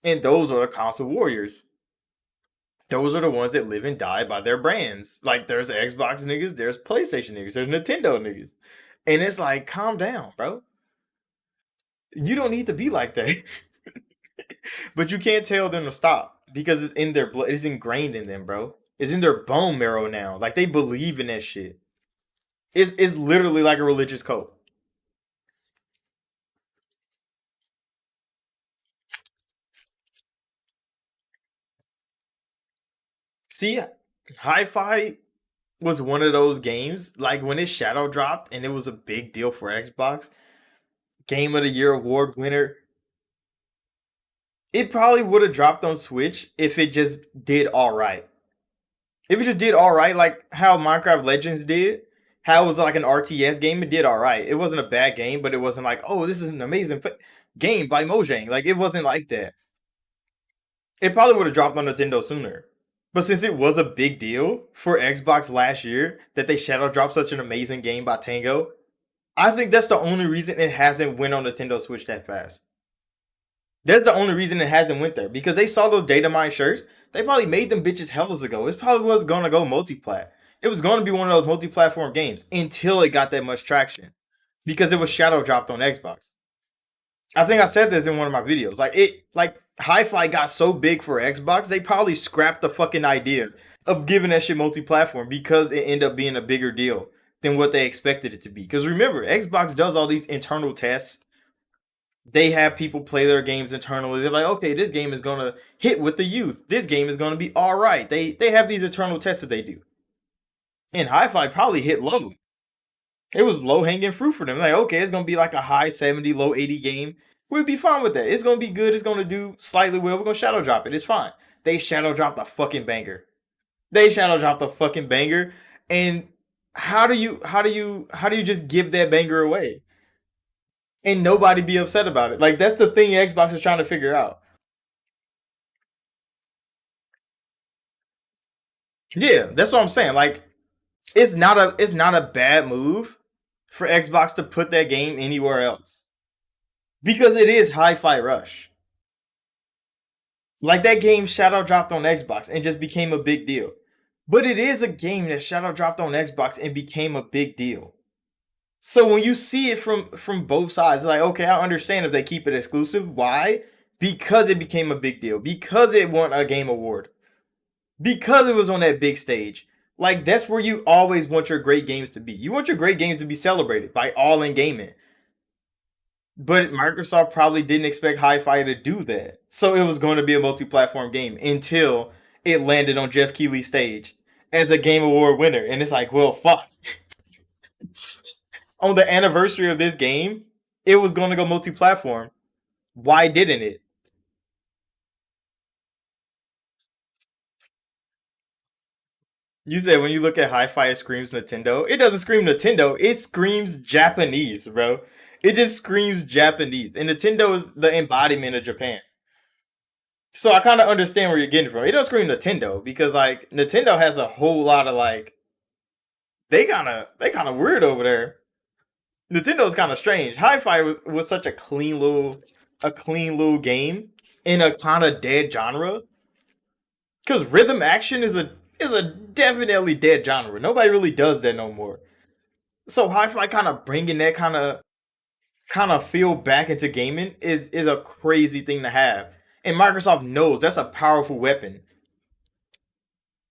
S1: And those are the console warriors. Those are the ones that live and die by their brands. Like there's Xbox niggas, there's PlayStation niggas, there's Nintendo niggas. And it's like, calm down, bro. You don't need to be like that. But you can't tell them to stop because it's in their blood. It's ingrained in them, bro. It's in their bone marrow now. Like they believe in that shit. It's literally like a religious cult. See, Hi-Fi was one of those games, like when it shadow dropped and it was a big deal for Xbox, Game of the Year award winner. It probably would have dropped on Switch if it just did all right. If it just did all right, like how Minecraft Legends did, how it was like an RTS game, it did all right. It wasn't a bad game, but it wasn't like, oh, this is an amazing game by Mojang. Like it wasn't like that. It probably would have dropped on Nintendo sooner. But since it was a big deal for Xbox last year that they shadow dropped such an amazing game by Tango, I think that's the only reason it hasn't went on Nintendo Switch that fast. That's the only reason it hasn't went there because they saw those data mine shirts. They probably made them bitches hellas ago. It probably was gonna go multiplat. It was gonna be one of those multi-platform games until it got that much traction because it was shadow dropped on Xbox. I think I said this in one of my videos. Like Hi-Fi got so big for Xbox, they probably scrapped the fucking idea of giving that shit multi-platform because it ended up being a bigger deal than what they expected it to be. Because remember, Xbox does all these internal tests. They have people play their games internally. They're like, okay, this game is gonna hit with the youth. This game is gonna be all right. They have these internal tests that they do. And Hi-Fi probably hit low. It was low hanging fruit for them. Like, okay, it's gonna be like a high 70, low 80 game. We'd be fine with that. It's gonna be good. It's gonna do slightly well. We're gonna shadow drop it. It's fine. They shadow dropped a fucking banger. They shadow dropped a fucking banger. And how do you just give that banger away? And nobody be upset about it. Like that's the thing Xbox is trying to figure out. Yeah, that's what I'm saying. Like it's not a bad move for Xbox to put that game anywhere else. Because it is Hi-Fi Rush. Like that game shadow dropped on Xbox and just became a big deal. But it is a game that shadow dropped on Xbox and became a big deal. So when you see it from both sides, it's like, okay, I understand if they keep it exclusive. Why? Because it became a big deal. Because it won a game award. Because it was on that big stage. Like that's where you always want your great games to be. You want your great games to be celebrated by all in gaming. But Microsoft probably didn't expect Hi-Fi to do that. So it was going to be a multi-platform game until it landed on Jeff Keighley's stage as a Game Award winner. And it's like, well, fuck. On the anniversary of this game, it was going to go multi-platform. Why didn't it? You said when you look at Hi-Fi, it screams Nintendo. It doesn't scream Nintendo. It screams Japanese, bro. It just screams Japanese. And Nintendo is the embodiment of Japan. So I kind of understand where you're getting from. It doesn't scream Nintendo because like Nintendo has a whole lot of like they kind of weird over there. Nintendo's kind of strange. Hi-Fi was such a clean little game in a kind of dead genre because rhythm action is a definitely dead genre. Nobody really does that no more. So Hi-Fi kind of bringing that kind of feel back into gaming is a crazy thing to have. And Microsoft knows that's a powerful weapon.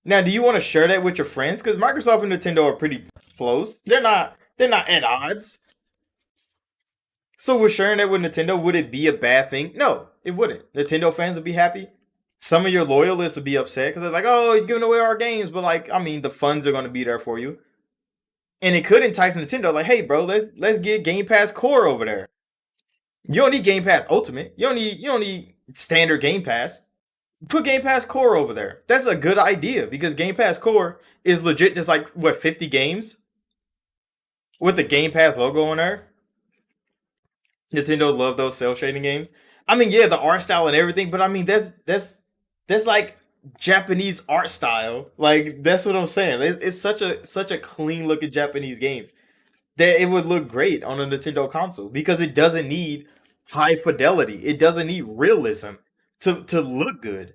S1: Now, do you want to share that with your friends? Because Microsoft and Nintendo are pretty close. They're not at odds. So with sharing that with Nintendo, would it be a bad thing? No, it wouldn't. Nintendo fans would be happy. Some of your loyalists would be upset because they're like, "Oh, you're giving away our games," but like, I mean, the funds are going to be there for you, and it could entice Nintendo. Like, hey, bro, let's get Game Pass Core over there. You don't need Game Pass Ultimate. You don't need standard Game Pass. Put Game Pass Core over there. That's a good idea because Game Pass Core is legit just like what 50 games with the Game Pass logo on there. Nintendo love those cell shading games. I mean, yeah, the art style and everything, but I mean that's like Japanese art style. Like that's what I'm saying. It's such a clean looking Japanese game that it would look great on a Nintendo console because it doesn't need high fidelity. It doesn't need realism to look good.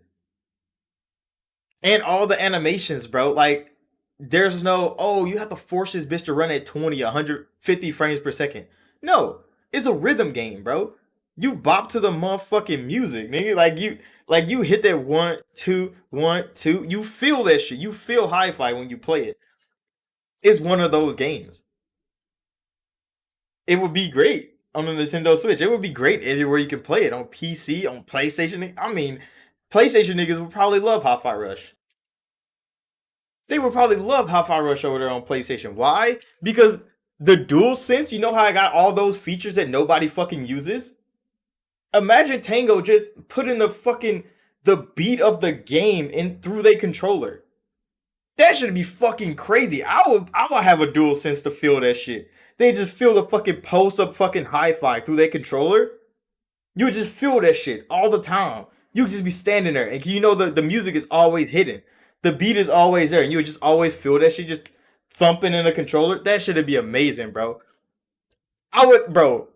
S1: And all the animations, bro. Like there's no, oh, you have to force this bitch to run at 20, 150 frames per second. No, it's a rhythm game, bro. You bop to the motherfucking music, nigga. Like you hit that one, two, one, two. You feel that shit. You feel hi-fi when you play it. It's one of those games. It would be great on the Nintendo Switch. It would be great everywhere you can play it on PC, on PlayStation. I mean, PlayStation niggas would probably love Hi-Fi Rush. They would probably love Hi-Fi Rush over there on PlayStation. Why? Because the DualSense, you know how I got all those features that nobody fucking uses? Imagine Tango just putting the beat of the game in through their controller. That should be fucking crazy. I would have a dual sense to feel that shit. They just feel the fucking pulse of fucking hi-fi through their controller. You would just feel that shit all the time. You would just be standing there and you know the music is always hidden. The beat is always there and you would just always feel that shit just thumping in the controller. That should be amazing, bro. I would, bro,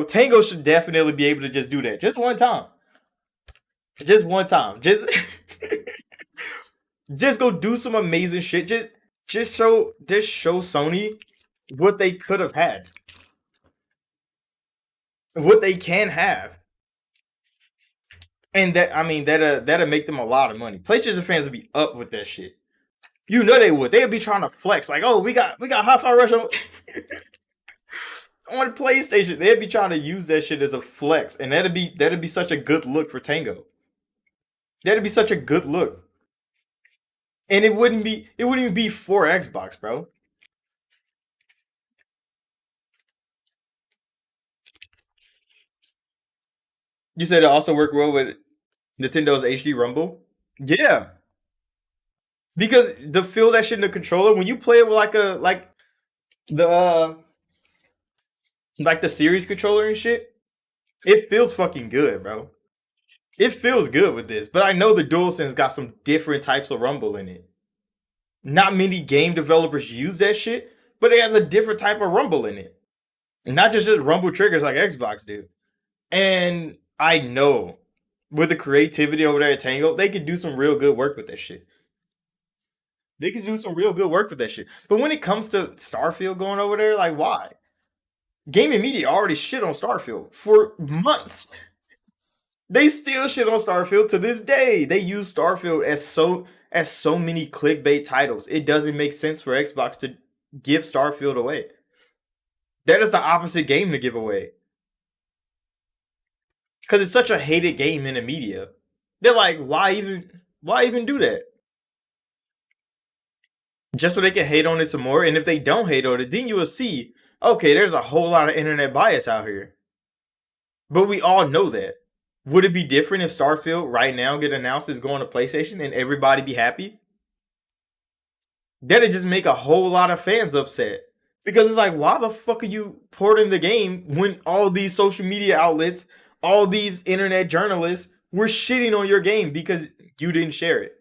S1: Tango should definitely be able to just do that. Just one time. Just one time. Just go do some amazing shit. Just show Sony what they could have had. What they can have. And that I mean that'll make them a lot of money. PlayStation fans would be up with that shit. You know they would. They'd be trying to flex like, oh, we got Hi-Fi Rush on, on PlayStation. They'd be trying to use that shit as a flex, and that'd be such a good look for Tango. That'd be such a good look, and it wouldn't even be for Xbox, bro. You said it also work well with Nintendo's HD Rumble. Yeah, because the feel that shit in the controller when you play it with the like the series controller and shit, it feels fucking good, bro. It feels good with this, but I know the DualSense got some different types of rumble in it. Not many game developers use that shit, but it has a different type of rumble in it. Not just rumble triggers like Xbox do. And I know with the creativity over there at Tango, they could do some real good work with that shit. They could do some real good work with that shit. But when it comes to Starfield going over there, like why? Gaming media already shit on Starfield for months. They still shit on Starfield to this day. They use Starfield as so many clickbait titles. It doesn't make sense for Xbox to give Starfield away. That is the opposite game to give away. Because it's such a hated game in the media. They're like, why even do that? Just so they can hate on it some more. And if they don't hate on it, then you will see, okay, there's a whole lot of internet bias out here. But we all know that. Would it be different if Starfield right now get announced as going to PlayStation and everybody be happy? That'd just make a whole lot of fans upset. Because it's like, why the fuck are you porting the game when all these social media outlets, all these internet journalists were shitting on your game because you didn't share it?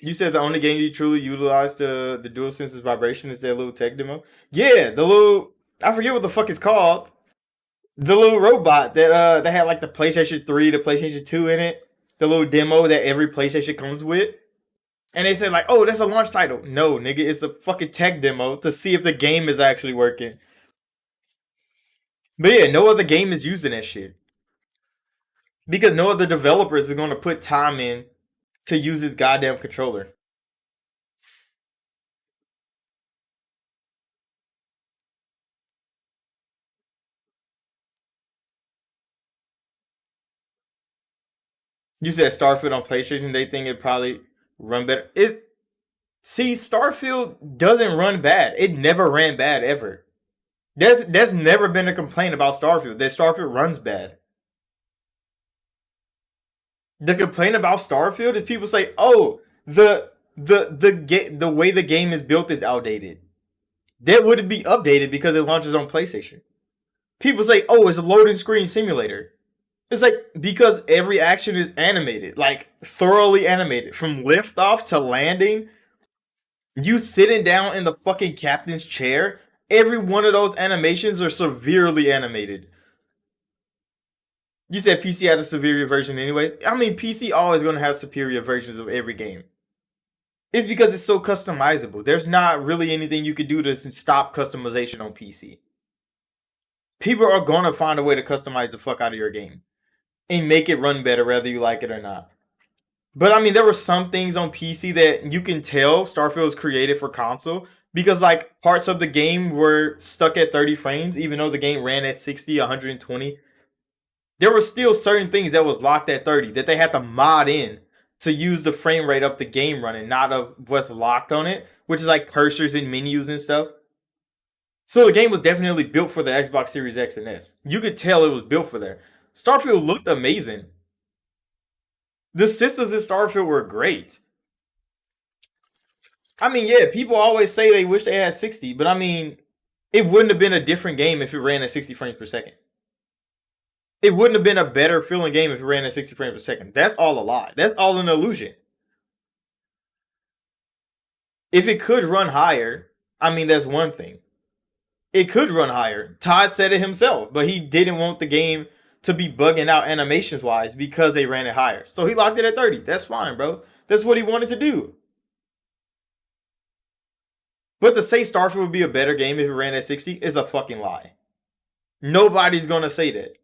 S1: You said the only game you truly utilized the DualSense's vibration is that little tech demo. Yeah, the little I forget what the fuck it's called. The little robot that had like the PlayStation 3, the PlayStation 2 in it. The little demo that every PlayStation comes with. And they said like, oh, that's a launch title. No, nigga, it's a fucking tech demo to see if the game is actually working. But yeah, no other game is using that shit. Because no other developers are gonna put time in to use this goddamn controller. You said Starfield on PlayStation, they think it probably run better. See, Starfield doesn't run bad. It never ran bad ever. There's never been a complaint about Starfield that Starfield runs bad. The complaint about Starfield is people say, "Oh, the way the game is built is outdated." That wouldn't be updated because it launches on PlayStation. People say, "Oh, it's a loading screen simulator." It's like because every action is animated, like thoroughly animated, from liftoff to landing. You sitting down in the fucking captain's chair. Every one of those animations are severely animated. You said PC had a superior version anyway. I mean, PC always gonna have superior versions of every game. It's because it's so customizable. There's not really anything you can do to stop customization on PC. People are gonna find a way to customize the fuck out of your game and make it run better, whether you like it or not. But I mean, there were some things on PC that you can tell Starfield was created for console because like parts of the game were stuck at 30 frames, even though the game ran at 60, 120. There were still certain things that was locked at 30 that they had to mod in to use the frame rate of the game running, not of what's locked on it, which is like cursors and menus and stuff. So the game was definitely built for the Xbox Series X and S. You could tell it was built for there. Starfield looked amazing. The systems in Starfield were great. I mean, yeah, people always say they wish they had 60, but I mean, it wouldn't have been a different game if it ran at 60 frames per second. It wouldn't have been a better feeling game if it ran at 60 frames per second. That's all a lie. That's all an illusion. If it could run higher, I mean, that's one thing. It could run higher. Todd said it himself, but he didn't want the game to be bugging out animations wise because they ran it higher. So he locked it at 30. That's fine, bro. That's what he wanted to do. But to say Starfield would be a better game if it ran at 60 is a fucking lie. Nobody's going to say that.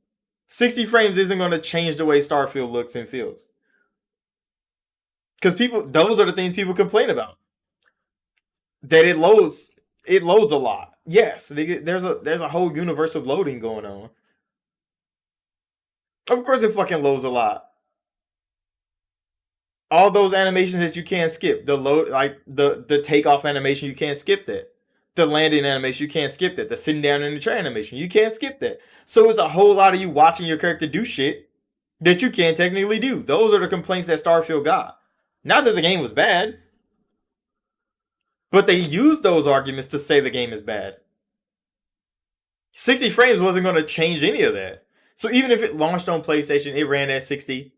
S1: 60 frames isn't going to change the way Starfield looks and feels. Because those are the things people complain about. That it loads a lot. Yes, there's a whole universe of loading going on. Of course it fucking loads a lot. All those animations that you can't skip. The load, like the takeoff animation, you can't skip that. The landing animation, you can't skip that. The sitting down in the chair animation, you can't skip that. So it's a whole lot of you watching your character do shit that you can't technically do. Those are the complaints that Starfield got. Not that the game was bad, but they used those arguments to say the game is bad. 60 frames wasn't going to change any of that. So even if it launched on PlayStation, it ran at 60,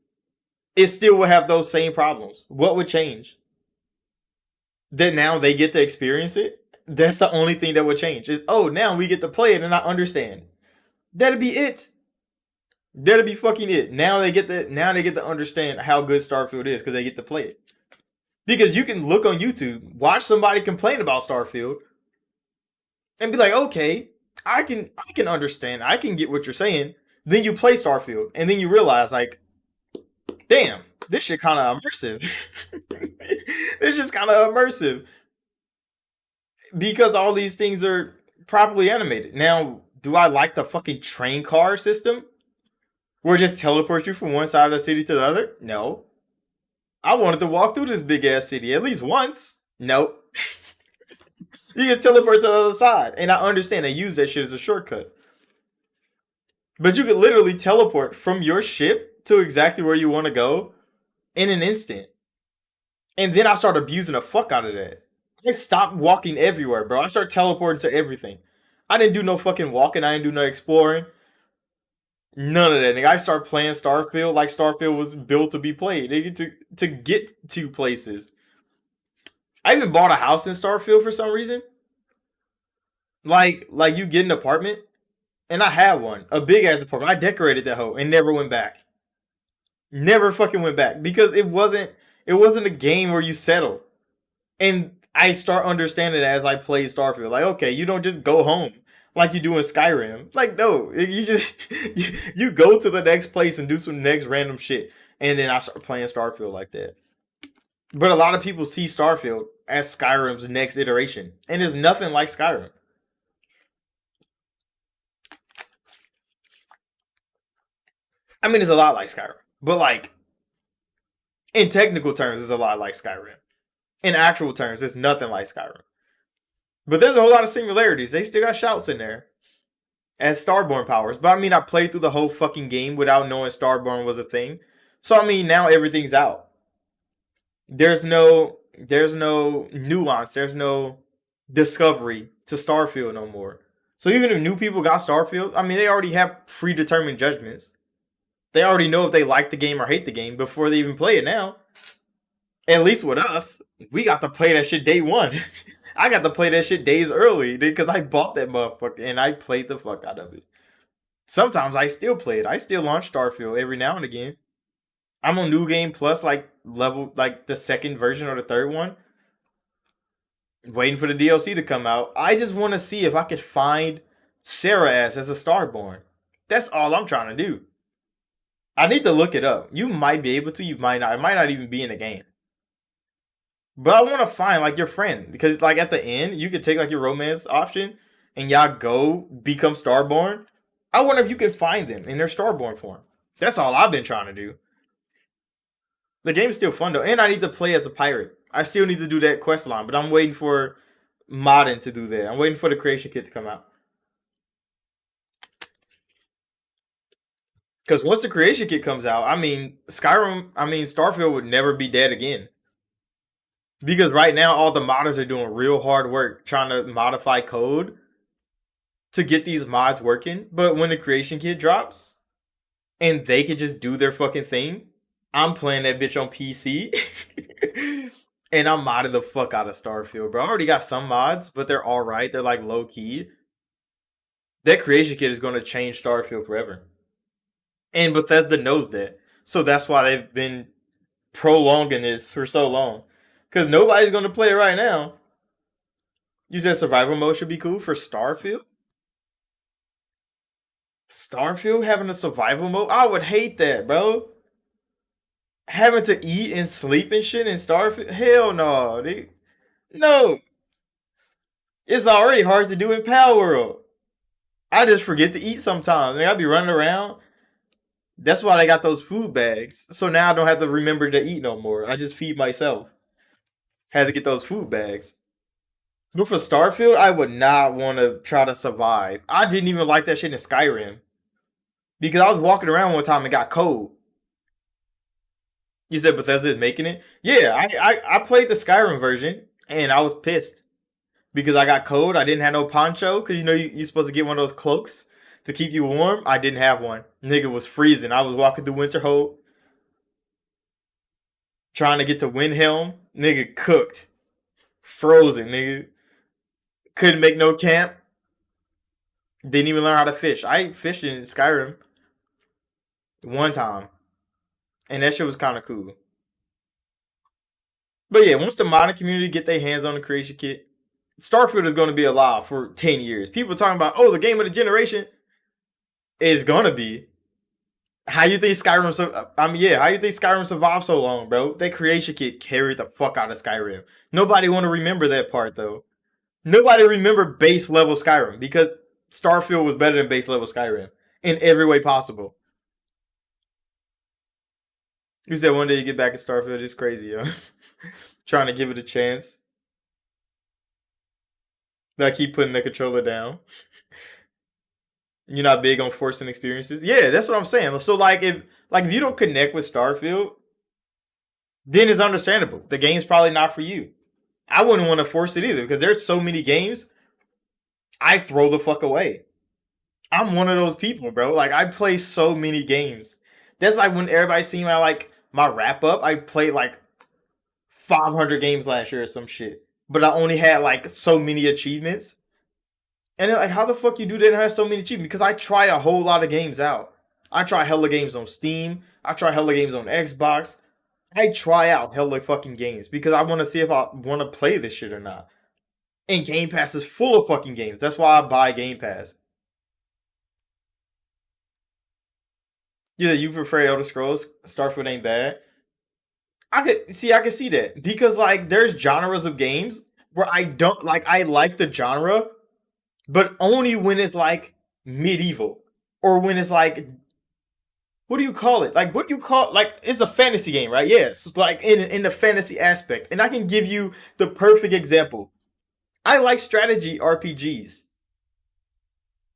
S1: it still would have those same problems. What would change? That now they get to experience it? That's the only thing that would change. Is, oh, now we get to play it and I understand. That'd be it. That'd be fucking it. Now they get to understand how good Starfield is because they get to play it. Because you can look on YouTube, watch somebody complain about Starfield, and be like, okay, I can understand. I can get what you're saying. Then you play Starfield, and then you realize, like, damn, this shit kind of immersive. This shit's kind of immersive. Because all these things are properly animated. Now, do I like the fucking train car system? Where it just teleports you from one side of the city to the other? No. I wanted to walk through this big ass city at least once. Nope. You can teleport to the other side. And I understand they use that shit as a shortcut. But you could literally teleport from your ship to exactly where you want to go in an instant. And then I start abusing the fuck out of that. I stopped walking everywhere, bro. I started teleporting to everything. I didn't do no fucking walking. I didn't do no exploring. None of that, nigga. I start playing Starfield like Starfield was built to be played. Nigga, to get to places. I even bought a house in Starfield for some reason. Like you get an apartment, and I had one, a big ass apartment. I decorated that hoe and never went back. Never fucking went back because it wasn't a game where you settle. And I start understanding as I play Starfield. Like, okay, you don't just go home like you do in Skyrim. Like, no, you just you go to the next place and do some next random shit. And then I start playing Starfield like that. But a lot of people see Starfield as Skyrim's next iteration. And it's nothing like Skyrim. I mean, it's a lot like Skyrim. But like, in technical terms, it's a lot like Skyrim. In actual terms, it's nothing like Skyrim. But there's a whole lot of similarities. They still got shouts in there as Starborn powers. But I mean, I played through the whole fucking game without knowing Starborn was a thing. So I mean, now everything's out. There's no nuance. There's no discovery to Starfield no more. So even if new people got Starfield, I mean, they already have predetermined judgments. They already know if they like the game or hate the game before they even play it now. At least with us, we got to play that shit day one. I got to play that shit days early because I bought that motherfucker and I played the fuck out of it. Sometimes I still play it. I still launch Starfield every now and again. I'm on New Game Plus, like the second version or the third one. Waiting for the DLC to come out. I just want to see if I could find Xboxseriesx as a Starborn. That's all I'm trying to do. I need to look it up. You might be able to, you might not. It might not even be in the game. But I want to find like your friend because like at the end you could take like your romance option and y'all go become Starborn. I wonder if you can find them in their Starborn form. That's all I've been trying to do. The game's still fun though, and I need to play as a pirate. I still need to do that quest line, but I'm waiting for modding to do that. I'm waiting for the creation kit to come out. Because once the creation kit comes out, Starfield would never be dead again. Because right now, all the modders are doing real hard work trying to modify code to get these mods working. But when the creation kit drops and they can just do their fucking thing, I'm playing that bitch on PC. And I'm modding the fuck out of Starfield, bro. I already got some mods, but they're all right. They're like low key. That creation kit is going to change Starfield forever. And Bethesda knows that. So that's why they've been prolonging this for so long. Because nobody's going to play it right now. You said survival mode should be cool for Starfield? Starfield having a survival mode? I would hate that, bro. Having to eat and sleep and shit in Starfield? Hell no. No. It's already hard to do in Power World. I just forget to eat sometimes. I'll be running around. That's why they got those food bags. So now I don't have to remember to eat no more. I just feed myself. Had to get those food bags. But for Starfield, I would not want to try to survive. I didn't even like that shit in Skyrim. Because I was walking around one time and got cold. You said Bethesda is making it? Yeah, I played the Skyrim version and I was pissed. Because I got cold. I didn't have no poncho. Because you know you're supposed to get one of those cloaks to keep you warm. I didn't have one. Nigga was freezing. I was walking through Winterhold trying to get to Windhelm. Nigga cooked. Frozen, nigga. Couldn't make no camp. Didn't even learn how to fish. I fished in Skyrim one time. And that shit was kind of cool. But yeah, once the modding community get their hands on the creation kit, Starfield is going to be alive for 10 years. People talking about, oh, the game of the generation is going to be. How you think Skyrim? How you think Skyrim survived so long, bro? That creation kit carried the fuck out of Skyrim. Nobody want to remember that part though. Nobody remember base level Skyrim because Starfield was better than base level Skyrim in every way possible. You said one day you get back at Starfield, it's crazy, yo. Trying to give it a chance. But I keep putting the controller down. You're not big on forcing experiences. Yeah, that's what I'm saying. So like if you don't connect with Starfield, then it's understandable. The game's probably not for you. I wouldn't want to force it either because there's so many games I throw the fuck away. I'm one of those people, bro. Like I play so many games. That's like when everybody seen my wrap up. I played like 500 games last year or some shit, but I only had like so many achievements. And then, like, how the fuck you do that and have so many achievements? Because I try a whole lot of games out. I try hella games on Steam. I try hella games on Xbox. I try out hella fucking games because I want to see if I want to play this shit or not. And Game Pass is full of fucking games. That's why I buy Game Pass. Yeah, you prefer Elder Scrolls. Starfield ain't bad. I could see that because like there's genres of games where I don't like. I like the genre, but only when it's like medieval or when it's like what do you call it? Like what do you call like it's a fantasy game, right? Yes, yeah, like in the fantasy aspect. And I can give you the perfect example. I like strategy RPGs.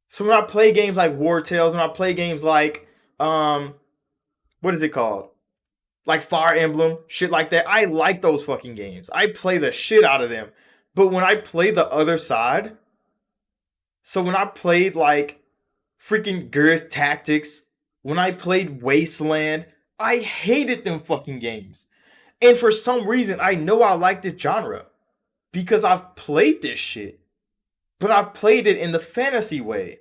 S1: So when I play games like War Tales, when I play games like um what is it called? Like Fire Emblem, shit like that. I like those fucking games. I play the shit out of them. But when I play the other side, so when I played like freaking Gears Tactics, when I played Wasteland, I hated them fucking games. And for some reason, I know I like this genre because I've played this shit. But I played it in the fantasy way.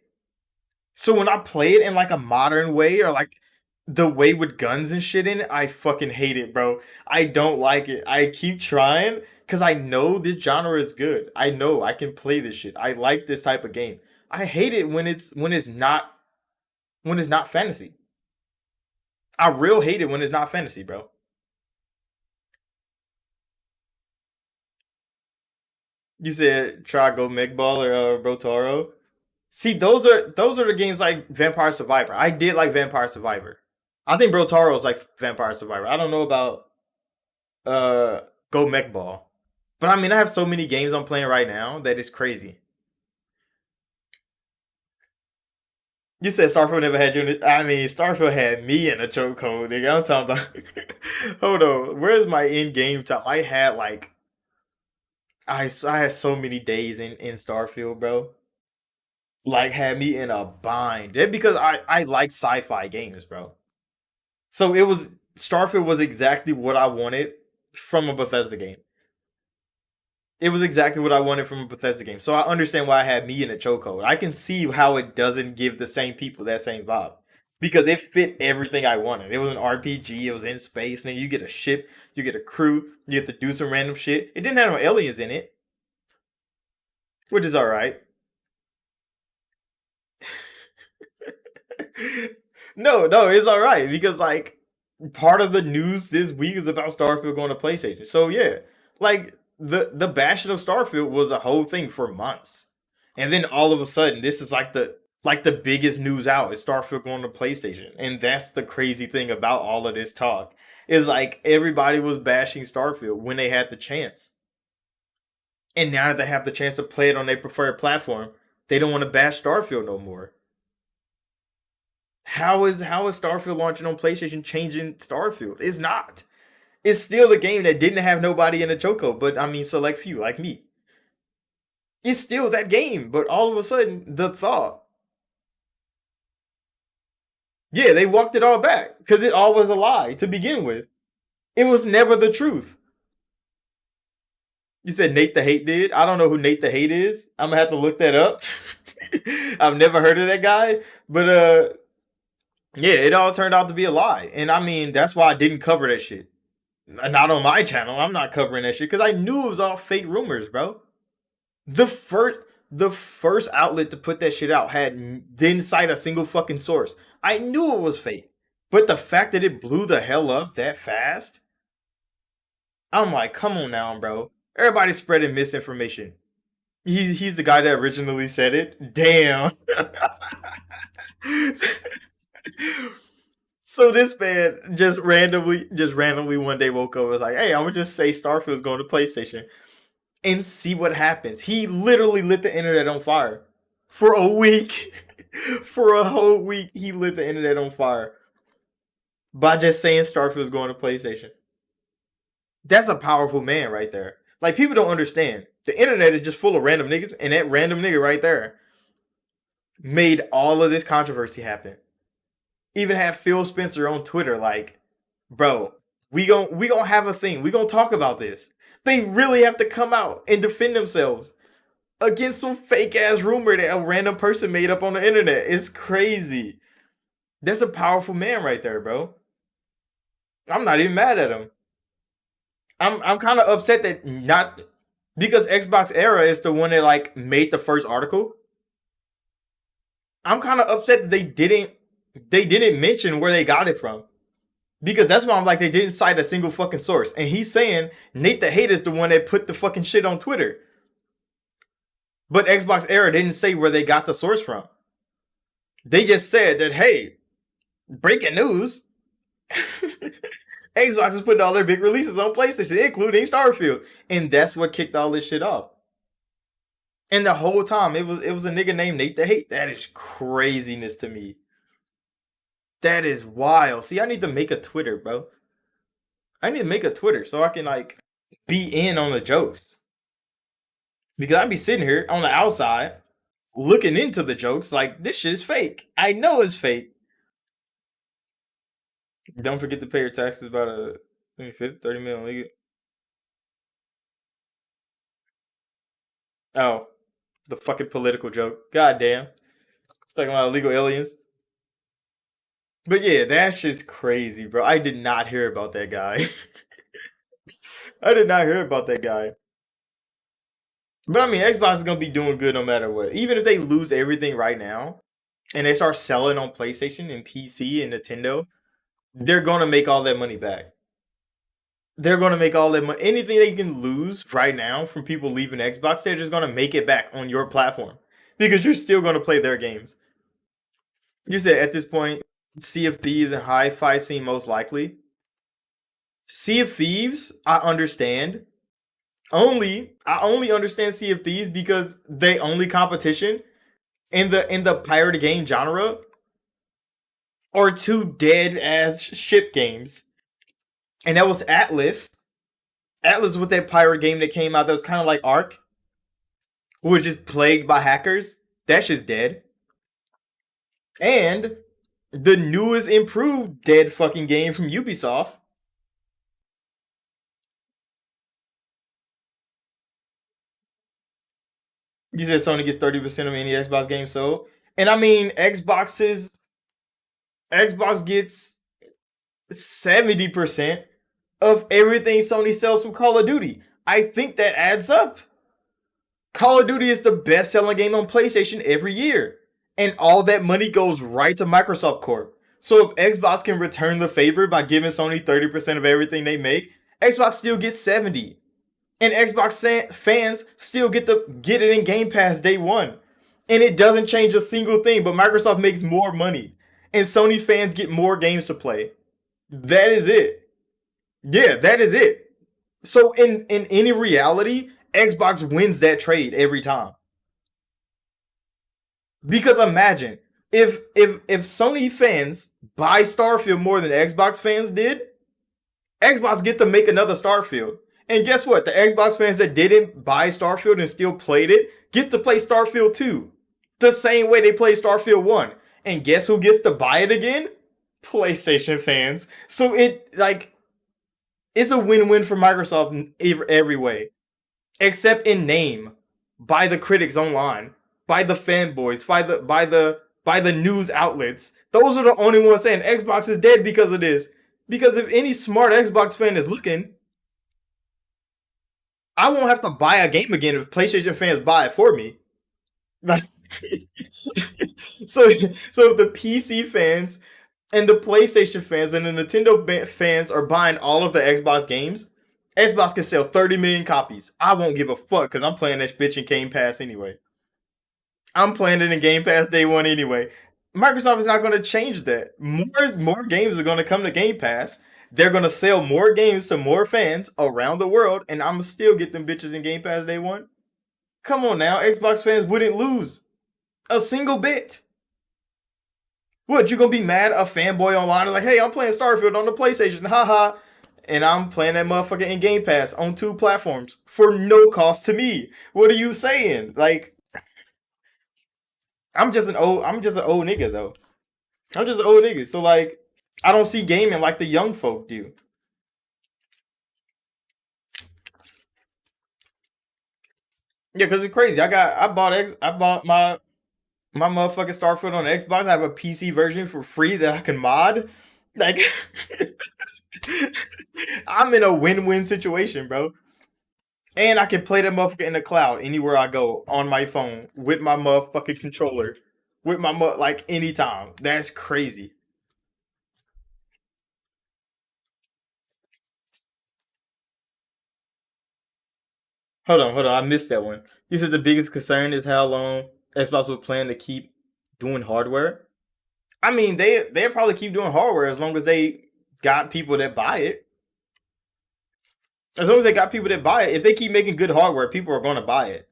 S1: So when I play it in like a modern way or like the way with guns and shit in it, I fucking hate it, bro. I don't like it. I keep trying because I know this genre is good. I know I can play this shit. I like this type of game. I hate it when it's not fantasy. I real hate it when it's not fantasy, bro. You said try go Megball or Brotaro. See, those are the games like Vampire Survivor. I did like Vampire Survivor. I think Brotaro is like Vampire Survivor. I don't know about. Uh, Go Mech Ball. But I mean, I have so many games I'm playing right now that it's crazy. You said Starfield never had you. I mean, Starfield had me in a chokehold, nigga. I'm talking about. Hold on, where's my in game time? I had like I had so many days in Starfield, bro. Like had me in a bind. That because I like sci-fi games, bro. So it was Starfield was exactly what I wanted from a Bethesda game. It was exactly what I wanted from a Bethesda game. So I understand why I had me in a chokehold. I can see how it doesn't give the same people that same vibe. Because it fit everything I wanted. It was an RPG, it was in space, and you get a ship, you get a crew, you get to do some random shit. It didn't have no aliens in it, which is alright. No, it's alright because like part of the news this week is about Starfield going to PlayStation. So yeah, like the bashing of Starfield was a whole thing for months, and then all of a sudden this is like the biggest news out is Starfield going to PlayStation, and that's the crazy thing about all of this talk is like everybody was bashing Starfield when they had the chance, and now that they have the chance to play it on their preferred platform, they don't want to bash Starfield no more. How is Starfield launching on PlayStation changing Starfield? It's not. It's still the game that didn't have nobody in a choco, but I mean select few like me. It's still that game, but all of a sudden the thought, yeah, they walked it all back because it all was a lie to begin with. It was never the truth. You said Nate the Hate did. I don't know who Nate the Hate is. I'm gonna have to look that up. I've never heard of that guy, but yeah, it all turned out to be a lie, and I mean that's why I didn't cover that shit. Not on my channel. I'm not covering that shit because I knew it was all fake rumors, bro. The first the first outlet to put that shit out didn't cite a single fucking source. I knew it was fake. But the fact that it blew the hell up that fast, I'm like, come on now, bro. Everybody's spreading misinformation. He's the guy that originally said it. Damn. So this man just randomly one day woke up and was like, hey, I'm gonna just say Starfield's going to PlayStation and see what happens. He literally lit the internet on fire for a week. For a whole week, he lit the internet on fire by just saying Starfield's going to PlayStation. That's a powerful man right there. Like people don't understand. The internet is just full of random niggas, and that random nigga right there made all of this controversy happen. Even had Phil Spencer on Twitter like, bro, we gonna have a thing. We gonna talk about this. They really have to come out and defend themselves against some fake ass rumor that a random person made up on the internet. It's crazy. That's a powerful man right there, bro. I'm not even mad at him. I'm kind of upset that not because Xbox Era is the one that like made the first article. I'm kind of upset that they didn't mention where they got it from. Because that's why I'm like they didn't cite a single fucking source. And he's saying Nate the Hate is the one that put the fucking shit on Twitter. But Xbox Era didn't say where they got the source from. They just said that, hey, breaking news. Xbox is putting all their big releases on PlayStation, including Starfield. And that's what kicked all this shit off. And the whole time it was a nigga named Nate the Hate. That is craziness to me. That is wild. See, I need to make a Twitter, bro. I need to make a Twitter so I can like be in on the jokes. Because I'd be sitting here on the outside looking into the jokes like this shit is fake. I know it's fake. Don't forget to pay your taxes by the 25th, 30 million legal. Oh, the fucking political joke. God damn. Talking about illegal aliens. But yeah, that shit's crazy, bro. I did not hear about that guy. I did not hear about that guy. But I mean, Xbox is gonna be doing good no matter what. Even if they lose everything right now and they start selling on PlayStation and PC and Nintendo, they're gonna make all that money back. They're gonna make all that money. Anything they can lose right now from people leaving Xbox, they're just gonna make it back on your platform because you're still gonna play their games. You said at this point, Sea of Thieves and Hi-Fi seem most likely. Sea of Thieves, I understand. I only understand Sea of Thieves because they only competition in the pirate game genre are two dead ass ship games. And that was Atlas. Atlas was that pirate game that came out that was kind of like Ark, which is plagued by hackers. That shit's dead. And the newest improved dead fucking game from Ubisoft. You said Sony gets 30% of any Xbox game sold. And I mean Xbox gets 70% of everything Sony sells from Call of Duty. I think that adds up. Call of Duty is the best selling game on PlayStation every year. And all that money goes right to Microsoft Corp. So if Xbox can return the favor by giving Sony 30% of everything they make, Xbox still gets 70. And Xbox fans still get it in Game Pass day one. And it doesn't change a single thing, but Microsoft makes more money. And Sony fans get more games to play. That is it. Yeah, that is it. So in any reality, Xbox wins that trade every time. Because imagine if Sony fans buy Starfield more than Xbox fans did, Xbox get to make another Starfield. And guess what? The Xbox fans that didn't buy Starfield and still played it gets to play Starfield 2. The same way they played Starfield 1. And guess who gets to buy it again? PlayStation fans. So it's a win-win for Microsoft in every way. Except in name. By the critics online. By the fanboys. By the news outlets. Those are the only ones saying Xbox is dead because of this. Because if any smart Xbox fan is looking, I won't have to buy a game again if PlayStation fans buy it for me. Like, so if the PC fans and the PlayStation fans and the Nintendo fans are buying all of the Xbox games, Xbox can sell 30 million copies. I won't give a fuck because I'm playing that bitch in Game Pass anyway. I'm playing it in Game Pass day one anyway. Microsoft is not going to change that. More games are going to come to Game Pass. They're going to sell more games to more fans around the world, and I'm going to still get them bitches in Game Pass day one. Come on now, Xbox fans wouldn't lose a single bit. What, you gonna be mad a fanboy online is like, hey, I'm playing Starfield on the PlayStation, haha, and I'm playing that motherfucker in Game Pass on 2 platforms for no cost to me. What are you saying? Like, I'm just an old nigga though. I'm just an old nigga. So like, I don't see gaming like the young folk do. Yeah, cause it's crazy. I bought my motherfucking Starfield on Xbox. I have a PC version for free that I can mod. Like, I'm in a win-win situation, bro. And I can play that motherfucker in the cloud anywhere I go on my phone with my motherfucking controller, with like anytime. That's crazy. Hold on. I missed that one. You said the biggest concern is how long Xbox would plan to keep doing hardware. I mean, they'll probably keep doing hardware as long as they got people that buy it. As long as they got people that buy it, if they keep making good hardware, people are going to buy it.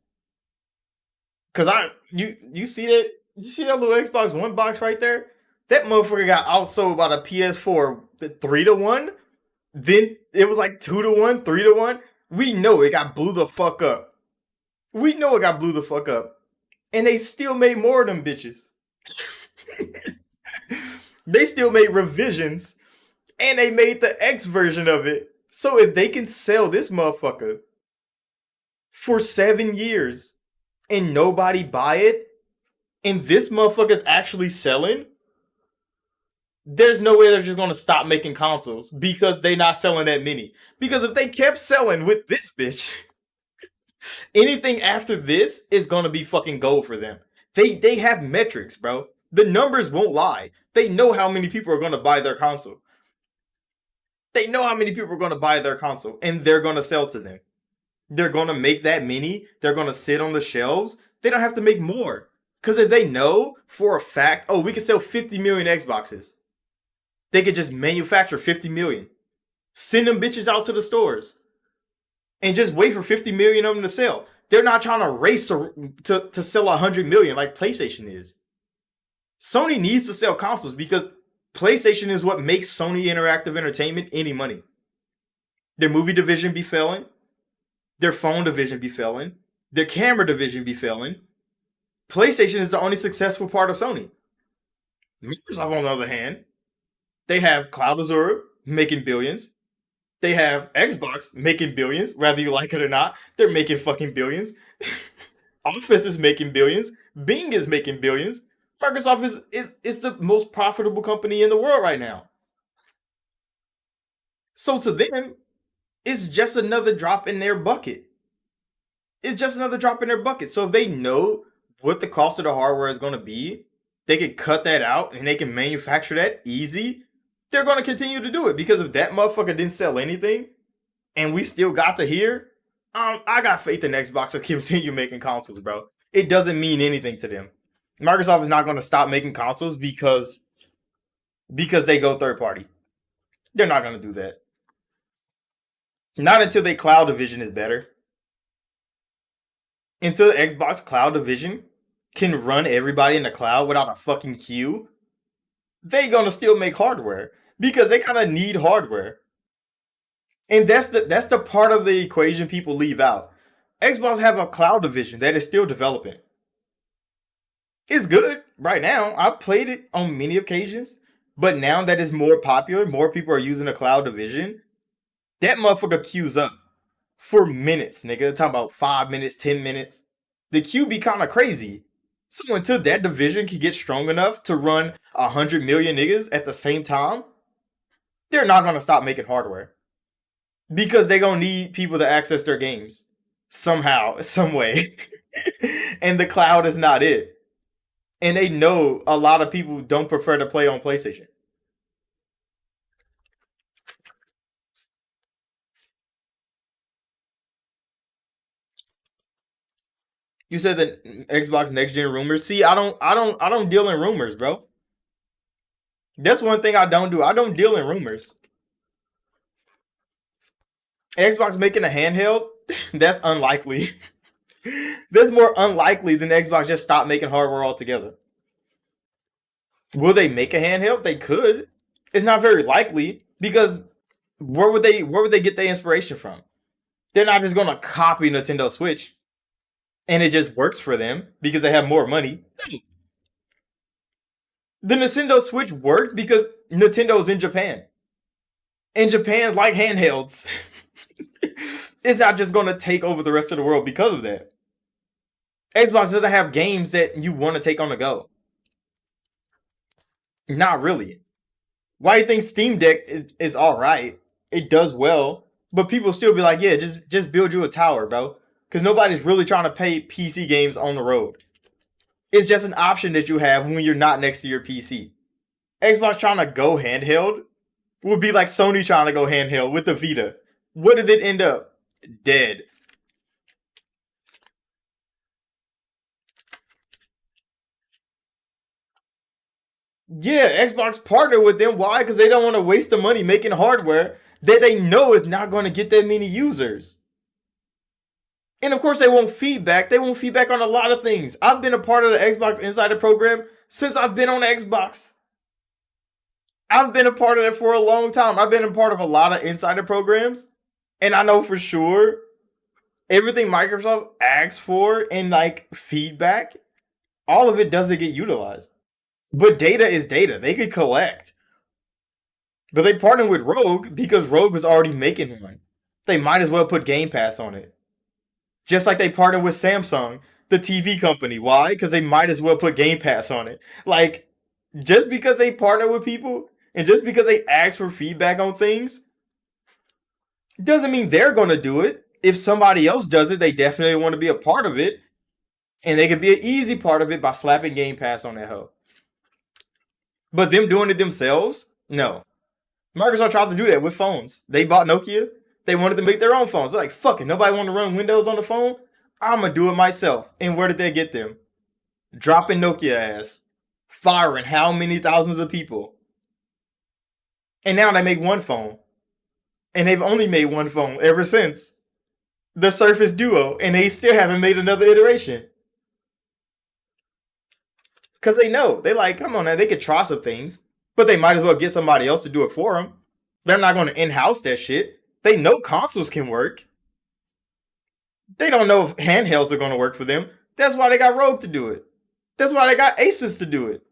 S1: Cause you see that little Xbox One box right there? That motherfucker got outsold by the PS4 3-1. Then it was like 2-1, 3-1. We know it got blew the fuck up. We know it got blew the fuck up. And they still made more of them bitches. They still made revisions. And they made the X version of it. So if they can sell this motherfucker for 7 years and nobody buy it, and this motherfucker's actually selling, there's no way they're just gonna stop making consoles because they're not selling that many. Because if they kept selling with this bitch, anything after this is gonna be fucking gold for them. They have metrics, bro. The numbers won't lie. They know how many people are gonna buy their console. They know how many people are gonna buy their console, and they're gonna sell to them. They're gonna make that many. They're gonna sit on the shelves. They don't have to make more. Because if they know for a fact, oh, we can sell 50 million Xboxes, they could just manufacture 50 million. Send them bitches out to the stores and just wait for 50 million of them to sell. They're not trying to race to sell 100 million like PlayStation is. Sony needs to sell consoles because PlayStation is what makes Sony Interactive Entertainment any money. Their movie division be failing. Their phone division be failing. Their camera division be failing. PlayStation is the only successful part of Sony. Microsoft, on the other hand, they have Cloud Azure making billions. They have Xbox making billions, whether you like it or not. They're making fucking billions. Office is making billions. Bing is making billions. Microsoft is the most profitable company in the world right now. So to them, it's just another drop in their bucket. It's just another drop in their bucket. So if they know what the cost of the hardware is going to be, they can cut that out and they can manufacture that easy. They're going to continue to do it because if that motherfucker didn't sell anything and we still got to here, I got faith in Xbox to continue making consoles, bro. It doesn't mean anything to them. Microsoft is not going to stop making consoles because they go third party. They're not going to do that. Not until their cloud division is better. Until the Xbox cloud division can run everybody in the cloud without a fucking queue, they gonna still make hardware because they kind of need hardware. And that's the part of the equation people leave out. Xbox have a cloud division that is still developing. It's good right now. I've played it on many occasions, but now that it's more popular, more people are using the cloud division. That motherfucker queues up for minutes, nigga. Talking about 5 minutes, 10 minutes. The queue be kind of crazy. So until that division can get strong enough to run 100 million niggas at the same time, they're not gonna stop making hardware. Because they gonna need people to access their games. Somehow, some way. And the cloud is not it. And they know a lot of people don't prefer to play on PlayStation. You said that Xbox next gen rumors. See, I don't deal in rumors, bro. That's one thing I don't do. I don't deal in rumors. Xbox making a handheld, that's unlikely. That's more unlikely than Xbox just stop making hardware altogether. Will they make a handheld? They could. It's not very likely because where would they get their inspiration from? They're not just gonna copy Nintendo Switch and it just works for them because they have more money. The Nintendo Switch worked because Nintendo's in Japan. And Japan's like handhelds. It's not just gonna take over the rest of the world because of that. Xbox doesn't have games that you want to take on the go. Not really. Why do you think Steam Deck is all right? It does well, but people still be like, yeah, just build you a tower, bro. Because nobody's really trying to pay PC games on the road. It's just an option that you have when you're not next to your PC. Xbox trying to go handheld would be like Sony trying to go handheld with the Vita. What did it end up? Dead. Yeah, Xbox partnered with them. Why? Because they don't want to waste the money making hardware that they know is not going to get that many users. And of course, they want feedback. They want feedback on a lot of things. I've been a part of the Xbox Insider program since I've been on Xbox. I've been a part of it for a long time. I've been a part of a lot of insider programs. And I know for sure everything Microsoft asks for in like feedback, all of it doesn't get utilized. But data is data. They could collect. But they partnered with Rogue because Rogue was already making one. They might as well put Game Pass on it. Just like they partnered with Samsung, the TV company. Why? Because they might as well put Game Pass on it. Like, just because they partner with people and just because they ask for feedback on things doesn't mean they're going to do it. If somebody else does it, they definitely want to be a part of it. And they could be an easy part of it by slapping Game Pass on that hoe. But them doing it themselves? No. Microsoft tried to do that with phones. They bought Nokia. They wanted to make their own phones. They're like, fuck it. Nobody want to run Windows on the phone? I'm going to do it myself. And where did they get them? Dropping Nokia ass. Firing how many thousands of people? And now they make one phone. And they've only made one phone ever since the Surface Duo, and they still haven't made another iteration. Because they know. They like, come on now, they could try some things, but they might as well get somebody else to do it for them. They're not going to in-house that shit. They know consoles can work. They don't know if handhelds are going to work for them. That's why they got Rogue to do it. That's why they got Asus to do it.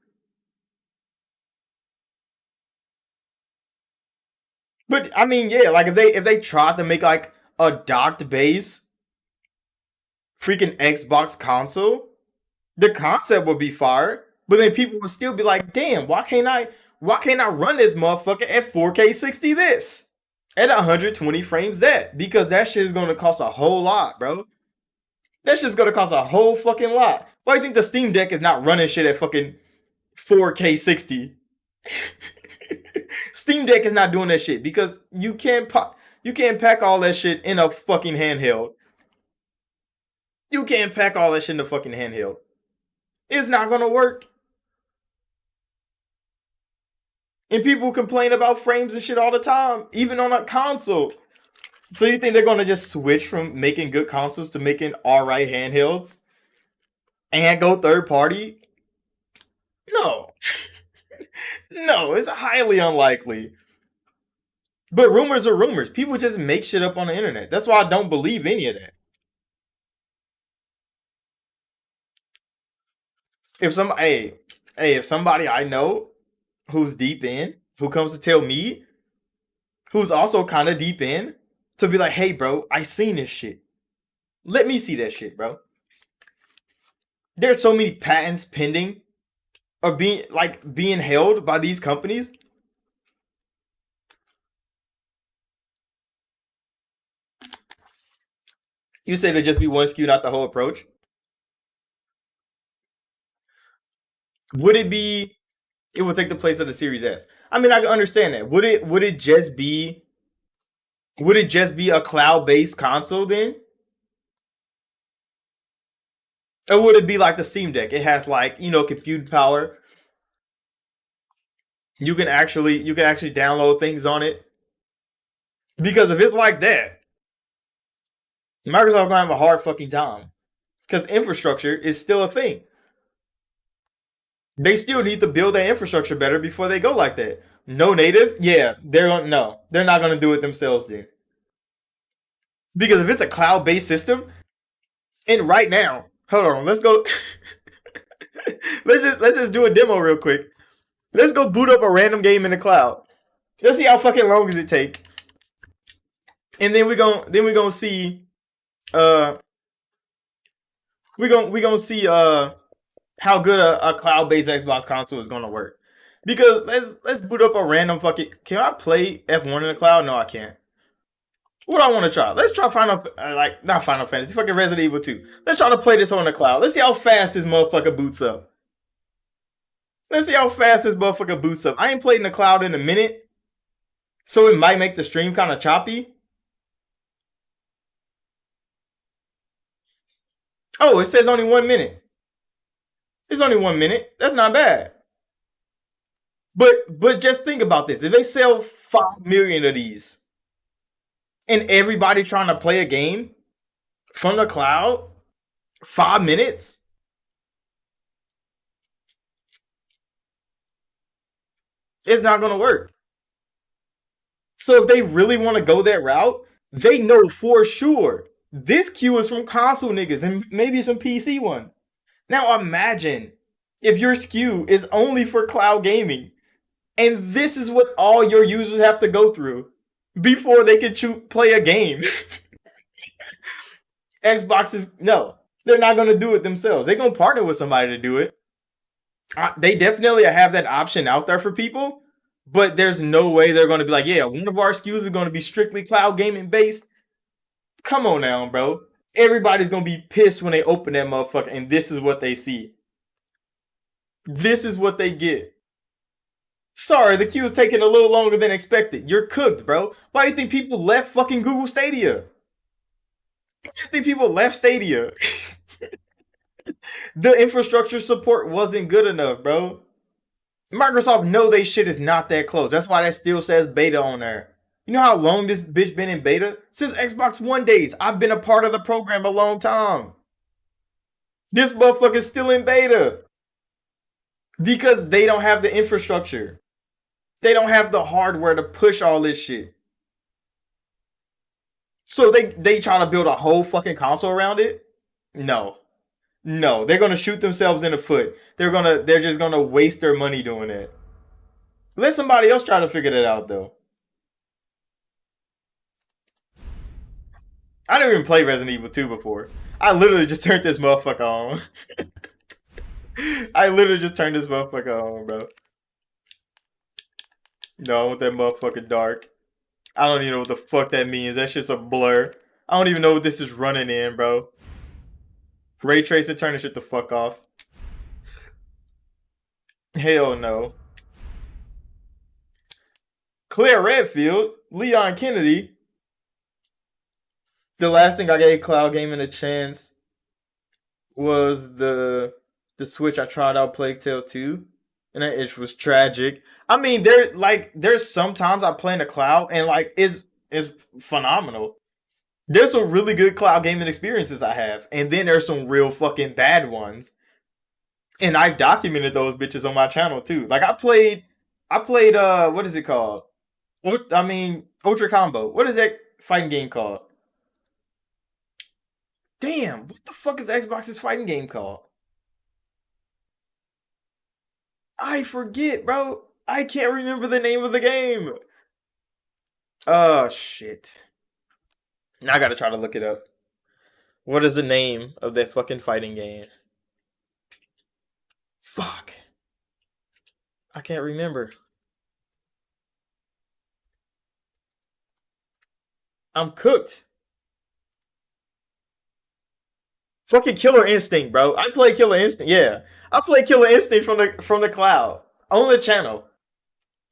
S1: But I mean, yeah, like if they tried to make like a docked base freaking Xbox console, the concept would be fire. But then people would still be like, damn, why can't I run this motherfucker at 4K 60 this? At 120 frames that? Because that shit is gonna cost a whole lot, bro. That shit's gonna cost a whole fucking lot. Why do you think the Steam Deck is not running shit at fucking 4K 60? Steam Deck is not doing that shit because you can't pack all that shit in a fucking handheld. You can't pack all that shit in a fucking handheld. It's not gonna work. And people complain about frames and shit all the time, even on a console. So you think they're gonna just switch from making good consoles to making alright handhelds and go third party? No. No, it's highly unlikely. But rumors are rumors. People just make shit up on the internet. That's why I don't believe any of that. If somebody, if somebody I know who's deep in, who comes to tell me, who's also kind of deep in, to be like, hey, bro, I seen this shit. Let me see that shit, bro. There's so many patents pending or being held by these companies. You said it'd just be one SKU, not the whole approach. Would it be? It would take the place of the Series S. I mean, I can understand that. Would it just be? Would it just be a cloud-based console then? Or would it be like the Steam Deck? It has like compute power. You can actually download things on it. Because if it's like that, Microsoft gonna have a hard fucking time. Because infrastructure is still a thing. They still need to build that infrastructure better before they go like that. No native, yeah, they're not gonna do it themselves then. Because if it's a cloud-based system, and right now, hold on, let's go. let's just do a demo real quick. Let's go boot up a random game in the cloud. Let's see how fucking long does it take, and then we gonna see uh we gonna see how good a cloud based Xbox console is gonna work. Because let's boot up a random fucking. Can I play F1 in the cloud? No, I can't. What do I want to try? Let's try like not Final Fantasy, fucking Resident Evil 2. Let's try to play this on the cloud. Let's see how fast this motherfucker boots up. Let's see how fast this motherfucker boots up. I ain't played in the cloud in a minute, so it might make the stream kind of choppy. Oh, it says only 1 minute. It's only 1 minute. That's not bad. But just think about this. If they sell 5 million of these, and everybody trying to play a game from the cloud, 5 minutes, it's not gonna work. So if they really want to go that route, they know for sure this queue is from console niggas and maybe some PC one. Now imagine if your SKU is only for cloud gaming, and this is what all your users have to go through before they can play a game. Xbox is no, they're not gonna do it themselves. They're gonna partner with somebody to do it. They definitely have that option out there for people, but there's no way they're gonna be like, yeah, one of our SKUs is gonna be strictly cloud gaming based. Come on now, bro. Everybody's gonna be pissed when they open that motherfucker, and this is what they see. This is what they get. Sorry, the queue is taking a little longer than expected. You're cooked, bro. Why do you think people left fucking Google Stadia? Why do you think people left Stadia? The infrastructure support wasn't good enough, bro. Microsoft know they shit is not that close. That's why that still says beta on there. You know how long this bitch been in beta? Since Xbox One days. I've been a part of the program a long time. This motherfucker's still in beta. Because they don't have the infrastructure. They don't have the hardware to push all this shit. So they try to build a whole fucking console around it? No. No. They're gonna shoot themselves in the foot. They're just gonna waste their money doing it. Let somebody else try to figure that out though. I didn't even play Resident Evil 2 before. I literally just turned this motherfucker on. I literally just turned this motherfucker on, bro. No, I want that motherfucker dark. I don't even know what the fuck that means. That's just a blur. I don't even know what this is running in, bro. Ray tracing, turn this shit the fuck off. Hell no. Claire Redfield, Leon Kennedy. The last thing I gave cloud gaming a chance was the Switch. I tried out Plague Tale 2, and that itch was tragic. I mean, there's sometimes I play in the cloud and like it's phenomenal. There's some really good cloud gaming experiences I have, and then there's some real fucking bad ones. And I've documented those bitches on my channel too. Like I played what is it called? I mean, Ultra Combo. What is that fighting game called? Damn, what the fuck is Xbox's fighting game called? I forget, bro. I can't remember the name of the game. Oh shit. Now I gotta try to look it up. What is the name of that fucking fighting game? Fuck. I can't remember. I'm cooked. Fucking Killer Instinct, bro. I play Killer Instinct. Yeah, I play Killer Instinct from the cloud on the channel,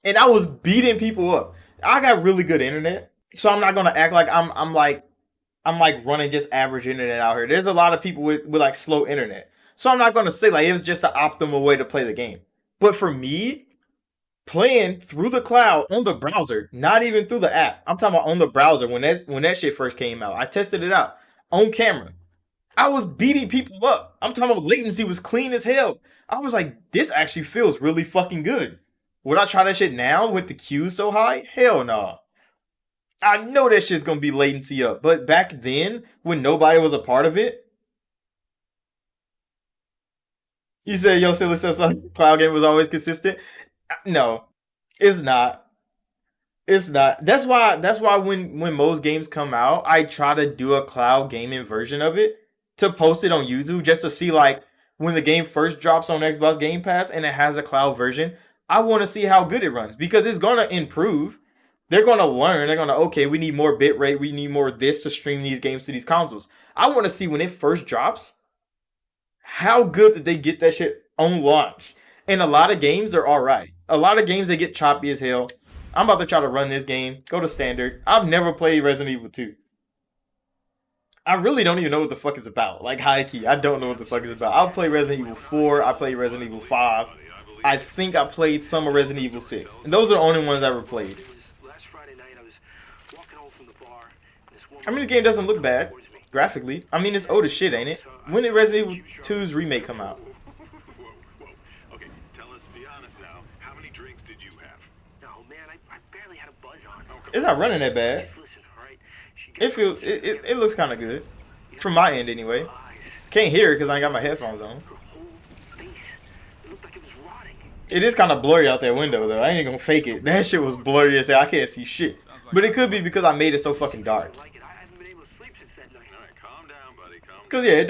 S1: and I was beating people up. I got really good internet, so I'm not gonna act like I'm like running just average internet out here. There's a lot of people with like slow internet, so I'm not gonna say like it was just the optimal way to play the game. But for me, playing through the cloud on the browser, not even through the app. I'm talking about on the browser when that shit first came out. I tested it out on camera. I was beating people up. I'm talking about latency was clean as hell. I was like, this actually feels really fucking good. Would I try that shit now with the queue so high? Hell no. I know that shit's gonna be latency up. But back then, when nobody was a part of it, you said yo silly stuff cloud game was always consistent. No, it's not. It's not. That's why when most games come out, I try to do a cloud gaming version of it to post it on YouTube just to see like when the game first drops on Xbox Game Pass and it has a cloud version, I want to see how good it runs because it's gonna improve. They're gonna learn. They're gonna okay, we need more bitrate, we need more this to stream these games to these consoles. I want to see when it first drops, how good did they get that shit on launch? And a lot of games are alright. A lot of games they get choppy as hell. I'm about to try to run this game. Go to standard. I've never played Resident Evil 2. I really don't even know what the fuck it's about. Like high key, I don't know what the fuck it's about. I'll play Resident Evil 4. I played Resident Evil 5. I think I played some of Resident Evil 6. And those are the only ones I ever played. I mean, this game doesn't look bad graphically. I mean, it's old as shit, ain't it? When did Resident Evil 2's remake come out?
S2: Okay, tell us, be honest now. How many drinks did you have?
S3: No, man, I barely had a buzz on.
S1: It's not running that bad.
S3: Just listen, all right?
S1: It looks kind of good. From my end, anyway. Can't hear it because I ain't got my headphones on.
S3: Her whole face, it looked like it was rotting.
S1: It is kind of blurry out that window, though. I ain't even gonna fake it. That shit was blurry as hell. I can't see shit. But it could be because I made it so fucking dark.
S3: I haven't been able to sleep since that night.
S2: All right, calm down, buddy. Calm down.
S1: Cause yeah, it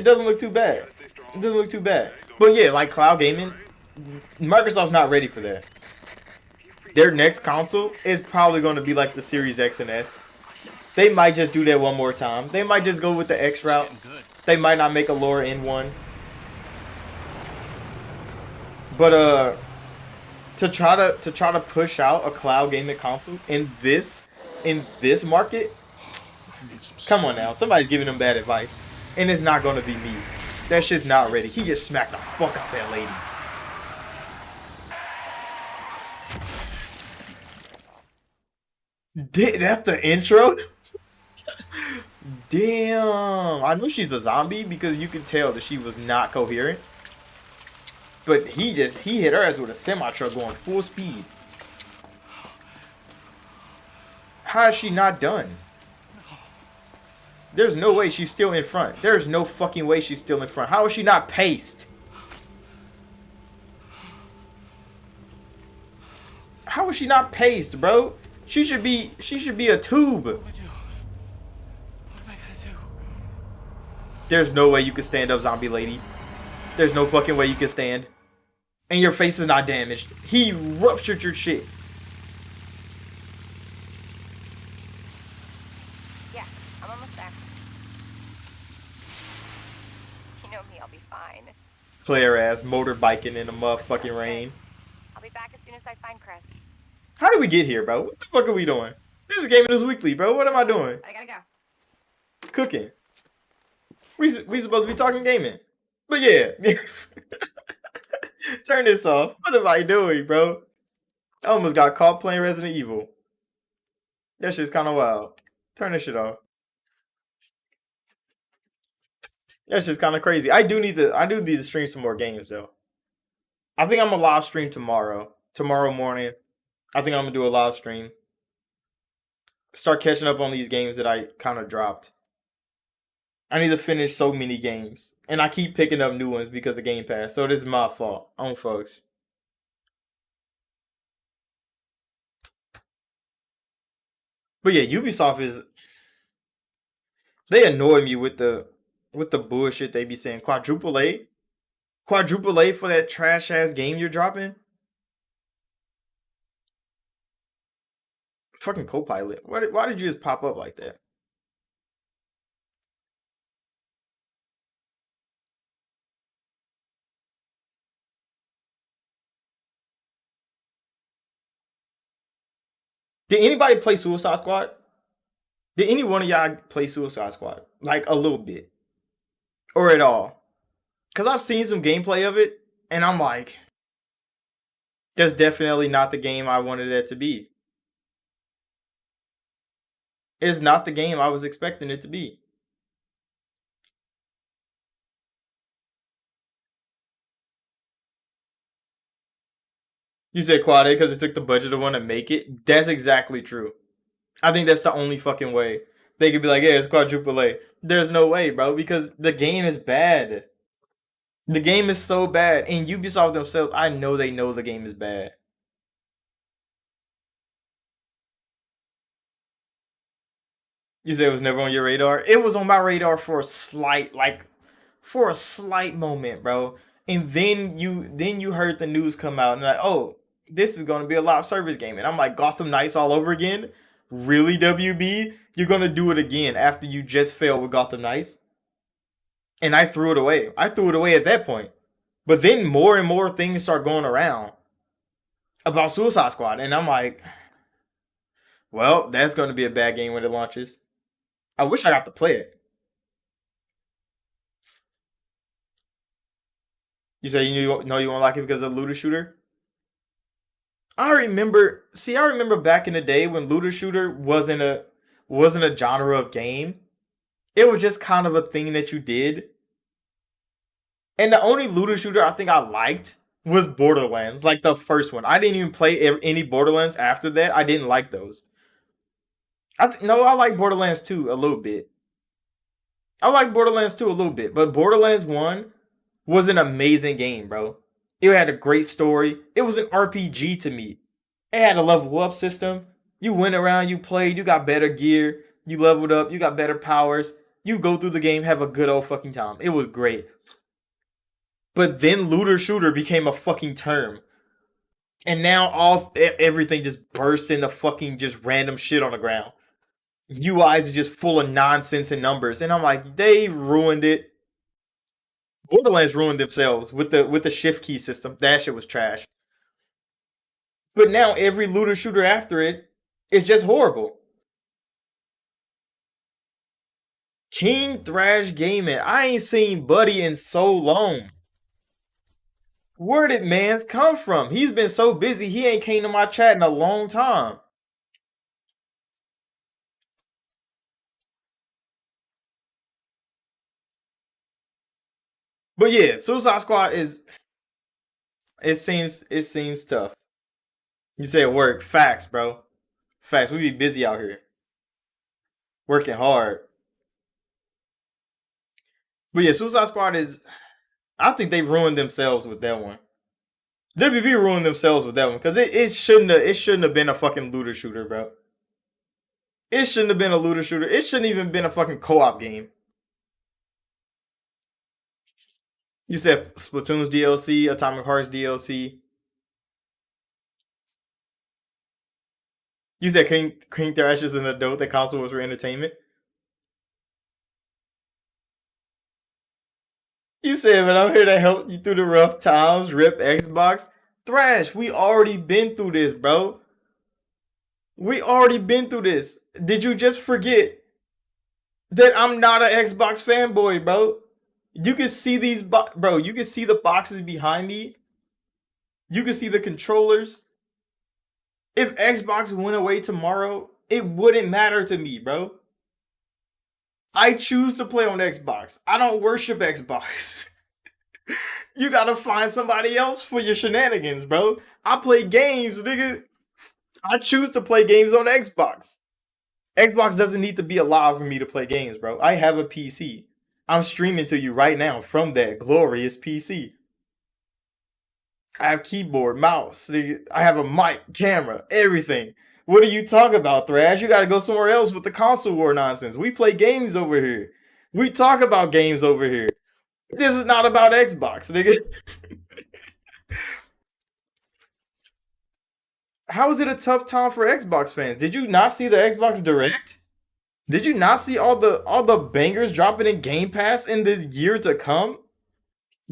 S1: doesn't look too bad. It doesn't look too bad. But yeah, like cloud gaming, Microsoft's not ready for that. Their next console is probably going to be like the Series X and S. They might just do that one more time. They might just go with the X route. They might not make a lower end one. But to try to push out a cloud gaming console in this market, come on now, somebody's giving them bad advice, and it's not gonna be me. That shit's not ready. He just smacked the fuck out that lady. That's the intro? Damn. I knew she's a zombie because you could tell that she was not coherent. But he hit her ass with a semi truck going full speed. How is she not done? There's no way she's still in front. There's no fucking way she's still in front. How is she not paced? How is she not paced, bro? She should be a tube.
S4: What am I gonna do?
S1: There's no way you can stand up, zombie lady. There's no fucking way you can stand. And your face is not damaged. He ruptured your shit.
S5: Yeah, I'm almost there. You know me, I'll be fine.
S1: Claire ass motorbiking in the motherfucking rain.
S5: I'll be back as soon as I find Chris.
S1: How did we get here, bro? What the fuck are we doing? This is Gaming News Weekly, bro. What am I doing?
S5: I gotta go.
S1: Cooking. We supposed to be talking gaming. But yeah. Turn this off. What am I doing, bro? I almost got caught playing Resident Evil. That shit's kind of wild. Turn this shit off. That's just kind of crazy. I do need to stream some more games though. I think I'm gonna live stream tomorrow. Tomorrow morning. I think I'm gonna do a live stream. Start catching up on these games that I kind of dropped. I need to finish so many games. And I keep picking up new ones because of Game Pass. So this is my fault. On folks. But yeah, Ubisoft is, they annoy me with the bullshit they be saying. Quadruple A? Quadruple A for that trash ass game you're dropping? Fucking Copilot. Why did you just pop up like that? Did anybody play Suicide Squad? Did any one of y'all play Suicide Squad? Like a little bit. Or at all? Because I've seen some gameplay of it, and I'm like, that's definitely not the game I wanted it to be. It's not the game I was expecting it to be. You said Quad A because it took the budget to want to make it. That's exactly true. I think that's the only fucking way. They could be like, yeah, it's quadruple A. There's no way, bro, because the game is bad. The game is so bad. And Ubisoft themselves, I know they know the game is bad. You said it was never on your radar? It was on my radar for a slight, moment, bro. And then you heard the news come out and like, oh, this is gonna be a live service game. And I'm like, Gotham Knights all over again? Really, WB? You're gonna do it again after you just failed with Gotham Knights? And I threw it away. I threw it away at that point. But then more and more things start going around about Suicide Squad. And I'm like, well, that's gonna be a bad game when it launches. I wish I got to play it. You say you know you won't like it because of looter shooter? I remember back in the day when looter shooter wasn't a genre of game. It was just kind of a thing that you did. And the only looter shooter I think I liked was Borderlands, like the first one. I didn't even play any Borderlands after that. I didn't like those. No, I like Borderlands 2 a little bit. I like Borderlands 2 a little bit, but Borderlands 1 was an amazing game, bro. It had a great story. It was an RPG to me. It had a level up system. You went around, you played, you got better gear, you leveled up, you got better powers. You go through the game, have a good old fucking time. It was great. But then looter shooter became a fucking term. And now everything just burst into fucking just random shit on the ground. UIs are just full of nonsense and numbers. And I'm like, they ruined it. Borderlands ruined themselves with the shift key system. That shit was trash. But now every looter shooter after it is just horrible. King Thrash Gaming. I ain't seen Buddy in so long. Where did man's come from? He's been so busy he ain't came to my chat in a long time. But yeah, Suicide Squad is it seems tough. You say work, facts, bro. Facts. We be busy out here. Working hard. But yeah, Suicide Squad is I think they ruined themselves with that one. WB ruined themselves with that one because it shouldn't have been a fucking looter shooter, bro. It shouldn't have been a looter shooter. It shouldn't even been a fucking co-op game. You said Splatoon's DLC, Atomic Heart's DLC. You said King Thrash is an adult. That console was for entertainment. You said, but I'm here to help you through the rough times. Rip Xbox. Thrash, we already been through this, bro. We already been through this. Did you just forget that I'm not an Xbox fanboy, bro? You can see bro. You can see the boxes behind me. You can see the controllers. If Xbox went away tomorrow, it wouldn't matter to me, bro. I choose to play on Xbox. I don't worship Xbox. You gotta find somebody else for your shenanigans, bro. I play games, nigga. I choose to play games on Xbox. Xbox doesn't need to be alive for me to play games, bro. I have a PC. I'm streaming to you right now from that glorious PC. I have keyboard, mouse. I have a mic, camera, everything. What are you talking about, Thrash? You gotta go somewhere else with the console war nonsense. We play games over here. We talk about games over here. This is not about Xbox, nigga. How is it a tough time for Xbox fans? Did you not see the Xbox Direct? Did you not see all the bangers dropping in Game Pass in the year to come?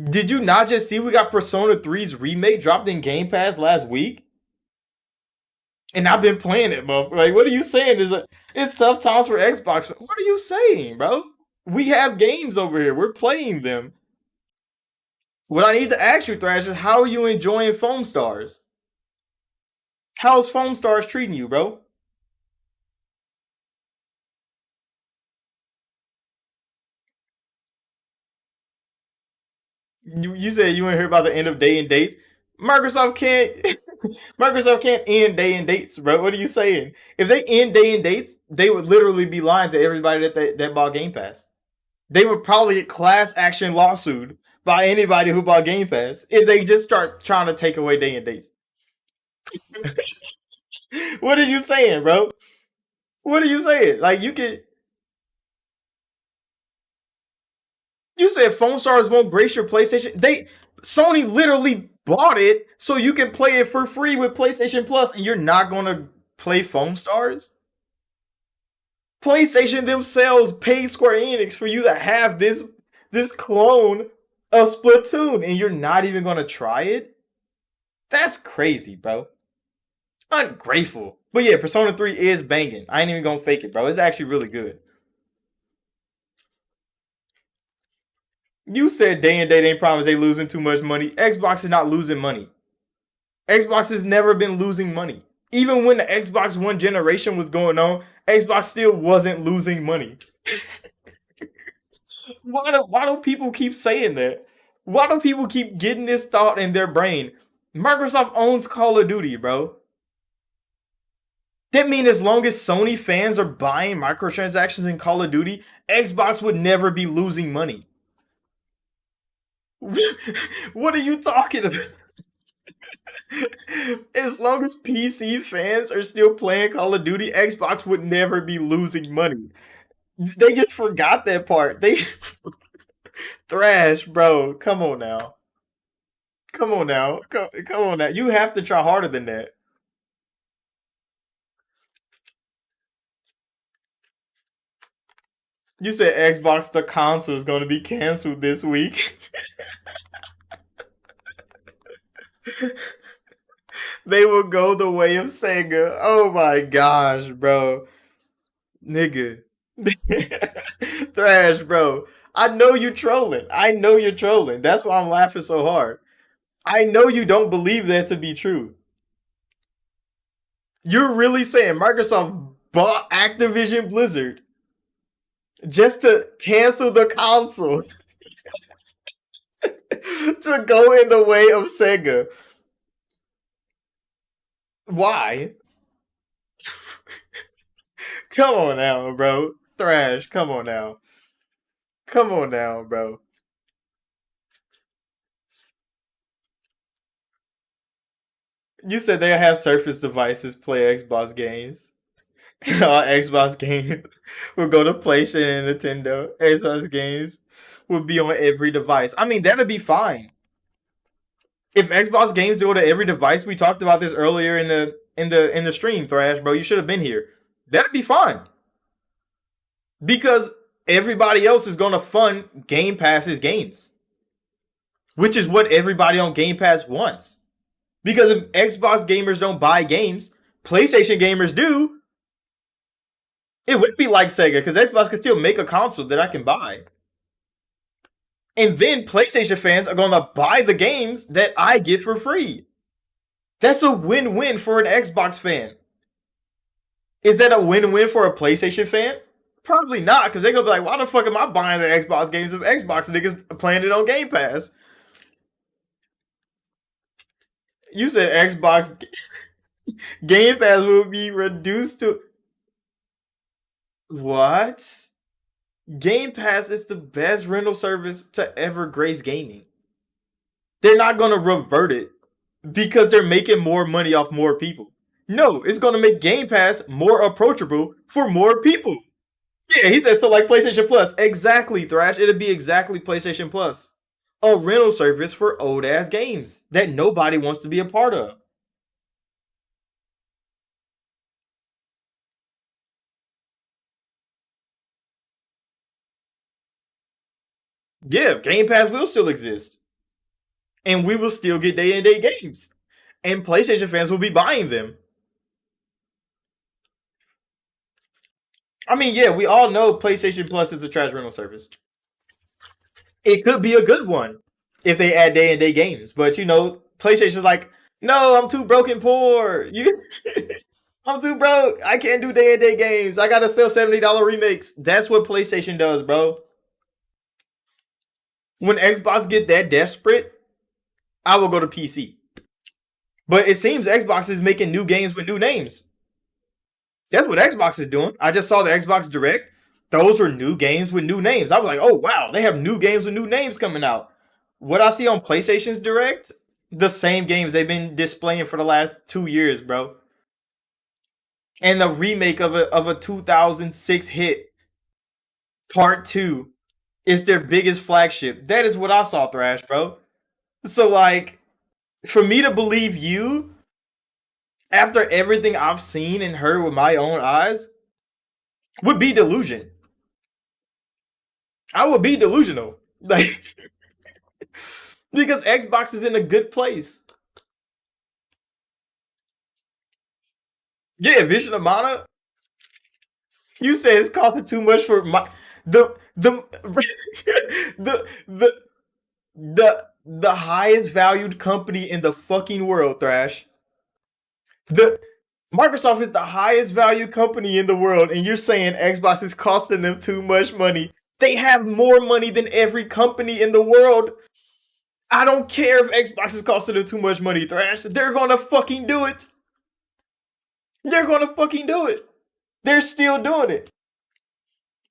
S1: Did you not just see we got Persona 3's remake dropped in Game Pass last week? And I've been playing it, bro. Like, what are you saying? It's tough times for Xbox. What are you saying, bro? We have games over here. We're playing them. What I need to ask you, Thrash, is how are you enjoying Foam Stars? How's Foam Stars treating you, bro? You said you want to hear about the end of day and dates. Microsoft can't. Microsoft can't end day and dates, bro. What are you saying? If they end day and dates, they would literally be lying to everybody that bought Game Pass. They would probably get class action lawsuit by anybody who bought Game Pass if they just start trying to take away day and dates. What are you saying, bro? What are you saying? Like you said Foam Stars won't grace your PlayStation. Sony literally bought it so you can play it for free with PlayStation Plus, and you're not gonna play Foam Stars? PlayStation themselves paid Square Enix for you to have this clone of Splatoon, and you're not even gonna try it? That's crazy, bro. Ungrateful. But yeah, Persona 3 is banging. I ain't even gonna fake it, bro. It's actually really good. You said day and date ain't promised they losing too much money. Xbox is not losing money. Xbox has never been losing money. Even when the Xbox One generation was going on, Xbox still wasn't losing money. Why do people keep saying that? Why do people keep getting this thought in their brain? Microsoft owns Call of Duty, bro. That means as long as Sony fans are buying microtransactions in Call of Duty, Xbox would never be losing money. What are you talking about? As long as PC fans are still playing Call of Duty, Xbox would never be losing money. They just forgot that part. They Thrash, bro. Come on now. Come on now. Come on now. You have to try harder than that. You said Xbox the console is going to be canceled this week. They will go the way of Sega. Oh my gosh, bro. Nigga. Thrash, bro. I know you trolling. I know you're trolling. That's why I'm laughing so hard. I know you don't believe that to be true. You're really saying Microsoft bought Activision Blizzard just to cancel the console? to go in the way of Sega. Why? Come on now, bro. Thrash, come on now. Come on now, bro. You said they have Surface devices play Xbox games. All Xbox games will go to PlayStation and Nintendo. Xbox games will be on every device. I mean, that'd be fine. If Xbox games go to every device, we talked about this earlier in the stream, Thrash, bro. You should have been here. That'd be fine. Because everybody else is gonna fund Game Pass's games. Which is what everybody on Game Pass wants. Because if Xbox gamers don't buy games, PlayStation gamers do. It would be like Sega, because Xbox could still make a console that I can buy. And then PlayStation fans are going to buy the games that I get for free. That's a win-win for an Xbox fan. Is that a win-win for a PlayStation fan? Probably not, because they're going to be like, why the fuck am I buying the Xbox games if Xbox niggas playing it on Game Pass? You said Xbox Game Pass will be reduced to... What? Game Pass is the best rental service to ever grace gaming. They're not going to revert it because they're making more money off more people. No, it's going to make Game Pass more approachable for more people. Yeah, he said so like PlayStation Plus. Exactly, Thrash. It'll be exactly PlayStation Plus. A rental service for old ass games that nobody wants to be a part of. Yeah, Game Pass will still exist. And we will still get day and day games. And PlayStation fans will be buying them. I mean, yeah, we all know PlayStation Plus is a trash rental service. It could be a good one if they add day and day games. But you know, PlayStation's like, no, I'm too broke and poor. You I'm too broke. I can't do day and day games. I gotta sell $70 remakes. That's what PlayStation does, bro. When Xbox get that desperate, I will go to PC. But it seems Xbox is making new games with new names. That's what Xbox is doing. I just saw the Xbox Direct. Those are new games with new names. I was like, oh wow, they have new games with new names coming out. What I see on PlayStation's Direct, the same games they've been displaying for the last 2 years, bro. And the remake of a 2006 hit, Part 2, is their biggest flagship. That is what I saw, Thrash, bro. So like, for me to believe you after everything I've seen and heard with my own eyes would be delusion. I would be delusional. Like because Xbox is in a good place. Yeah, Vision of Mana. You said it's costing too much for my the the the highest valued company in the fucking world, Thrash. The Microsoft is the highest value company in the world, and you're saying Xbox is costing them too much money. They have more money than every company in the world. I don't care if Xbox is costing them too much money, Thrash. They're gonna fucking do it. They're gonna fucking do it. They're still doing it.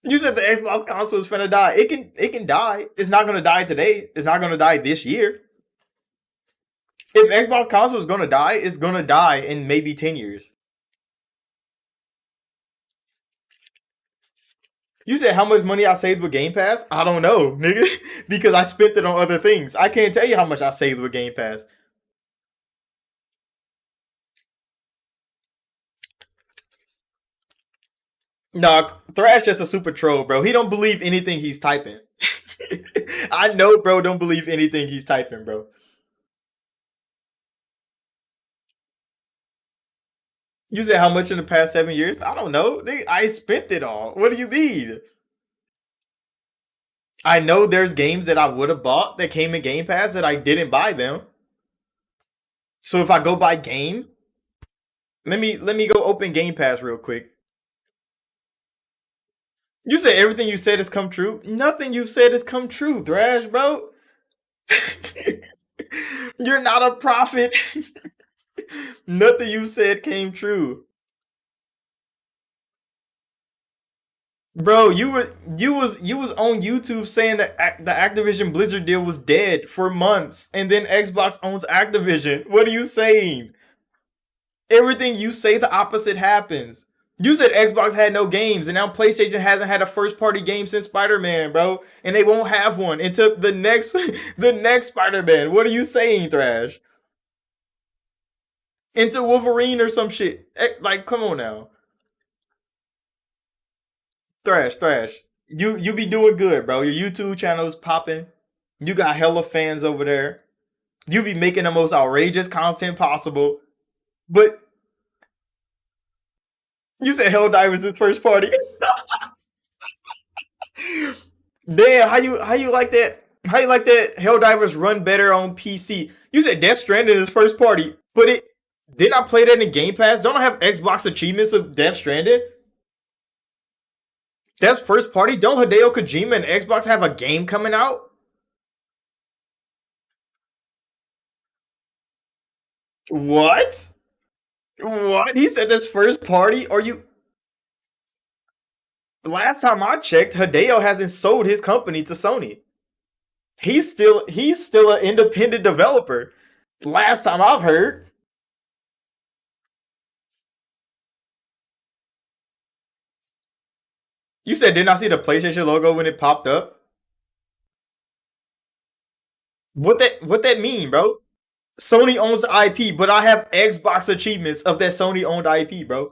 S1: You said the Xbox console is finna die. It can die. It's not gonna die today. It's not gonna die this year. If Xbox console is gonna die, it's gonna die in maybe 10 years. You said how much money I saved with Game Pass? I don't know, nigga. Because I spent it on other things. I can't tell you how much I saved with Game Pass. Nah, Thrash just a super troll, bro. He don't believe anything he's typing. I know, bro, don't believe anything he's typing, bro. You said how much in the past 7 years? I don't know. Nigga, I spent it all. What do you mean? I know there's games that I would have bought that came in Game Pass that I didn't buy them. So if I go buy game, let me go open Game Pass real quick. You said everything you said has come true. Nothing you said has come true, Thrash, bro. You're not a prophet. Nothing you said came true. Bro, you was on YouTube saying that the Activision Blizzard deal was dead for months, and then Xbox owns Activision. What are you saying? Everything you say, the opposite happens. You said Xbox had no games, and now PlayStation hasn't had a first-party game since Spider-Man, bro, and they won't have one until the next the next Spider-Man. What are you saying, Thrash? Into Wolverine or some shit? Like, come on now, Thrash. You be doing good, bro. Your YouTube channel is popping. You got hella fans over there. You be making the most outrageous content possible. But you said Helldivers is first party. Damn, how you like that? How you like that Helldivers run better on PC? You said Death Stranding is first party, but it didn't I play that in Game Pass? Don't I have Xbox achievements of Death Stranding? That's first party. Don't Hideo Kojima and Xbox have a game coming out? What? What? He said that's first party? Are you last time I checked, Hideo hasn't sold his company to Sony. He's still an independent developer. Last time I've heard. You said didn't I see the PlayStation logo when it popped up? What that mean, bro? Sony owns the IP, but I have Xbox achievements of that Sony owned IP, bro.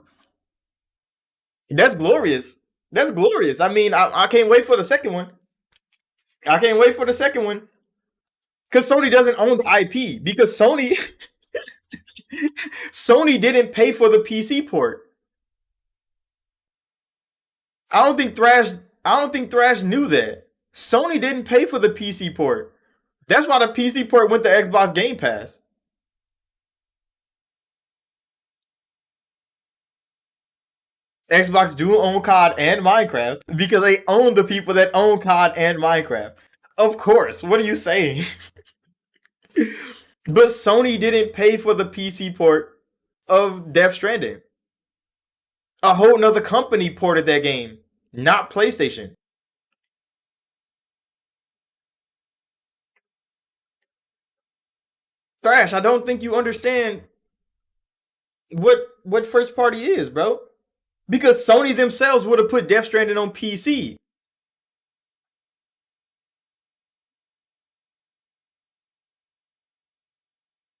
S1: That's glorious. That's glorious. I mean, I can't wait for the second one. I can't wait for the second one. Because Sony doesn't own the IP. Because Sony didn't pay for the PC port. I don't think Thrash knew that. Sony didn't pay for the PC port. That's why the PC port went to Xbox Game Pass. Xbox do own COD and Minecraft because they own the people that own COD and Minecraft. Of course. What are you saying? But Sony didn't pay for the PC port of Death Stranding. A whole nother company ported that game, not PlayStation. Thrash, I don't think you understand what first party is, bro. Because Sony themselves would have put Death Stranding on PC.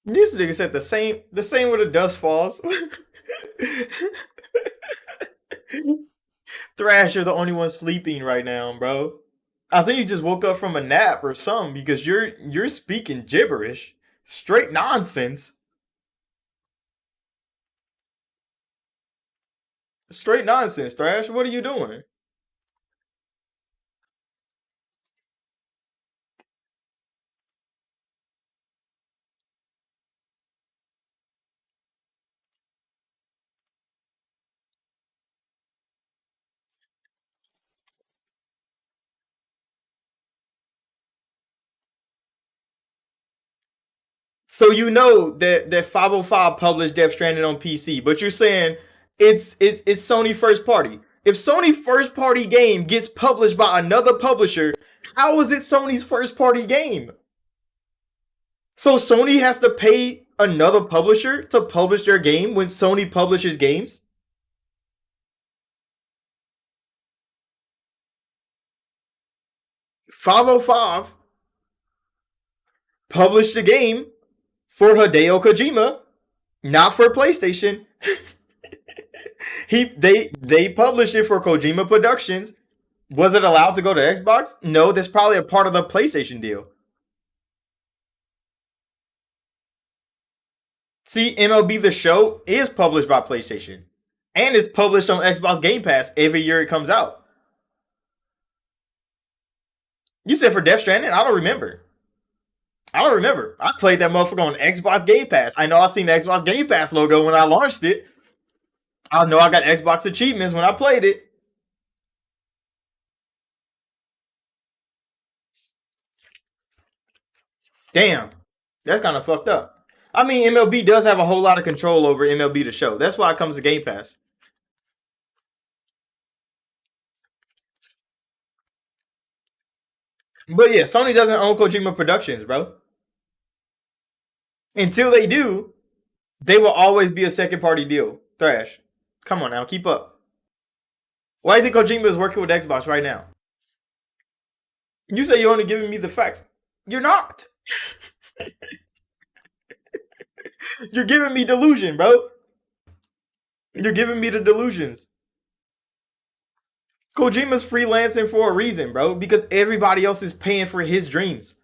S1: This nigga said the same with the dust falls. Thrash, you're the only one sleeping right now, bro. I think you just woke up from a nap or something because you're speaking gibberish. Straight nonsense. Straight nonsense, Thrash. What are you doing? So you know that 505 published Death Stranding on PC, but you're saying it's Sony first party. If Sony first party game gets published by another publisher, how is it Sony's first party game? So Sony has to pay another publisher to publish their game when Sony publishes games? 505 published the game for Hideo Kojima, not for PlayStation. They published it for Kojima Productions. Was it allowed to go to Xbox? No, that's probably a part of the PlayStation deal. See, MLB The Show is published by PlayStation. And it's published on Xbox Game Pass every year it comes out. You said for Death Stranding? I don't remember. I don't remember. I played that motherfucker on Xbox Game Pass. I know I seen the Xbox Game Pass logo when I launched it. I know I got Xbox achievements when I played it. Damn, that's kind of fucked up. I mean, MLB does have a whole lot of control over MLB The Show. That's why it comes to Game Pass. But yeah, Sony doesn't own Kojima Productions, bro. Until they do, they will always be a second party deal. Thrash. Come on now, keep up. Why do you think Kojima is working with Xbox right now? You say you're only giving me the facts. You're not. You're giving me delusion, bro. You're giving me the delusions. Kojima's freelancing for a reason, bro, because everybody else is paying for his dreams.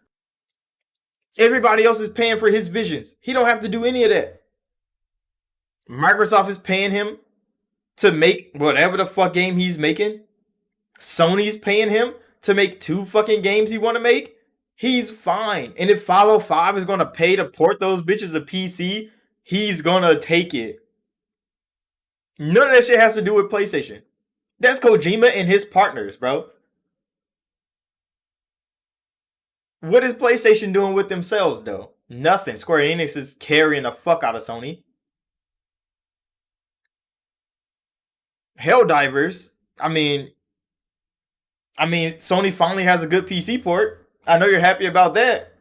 S1: Everybody else is paying for his visions. He don't have to do any of that. Microsoft is paying him to make whatever the fuck game he's making. Sony's paying him to make 2 fucking games he want to make. He's fine. And if 505 is going to pay to port those bitches to PC, he's going to take it. None of that shit has to do with PlayStation. That's Kojima and his partners, bro. What is PlayStation doing with themselves, though? Nothing. Square Enix is carrying the fuck out of Sony. Helldivers. I mean, Sony finally has a good PC port. I know you're happy about that.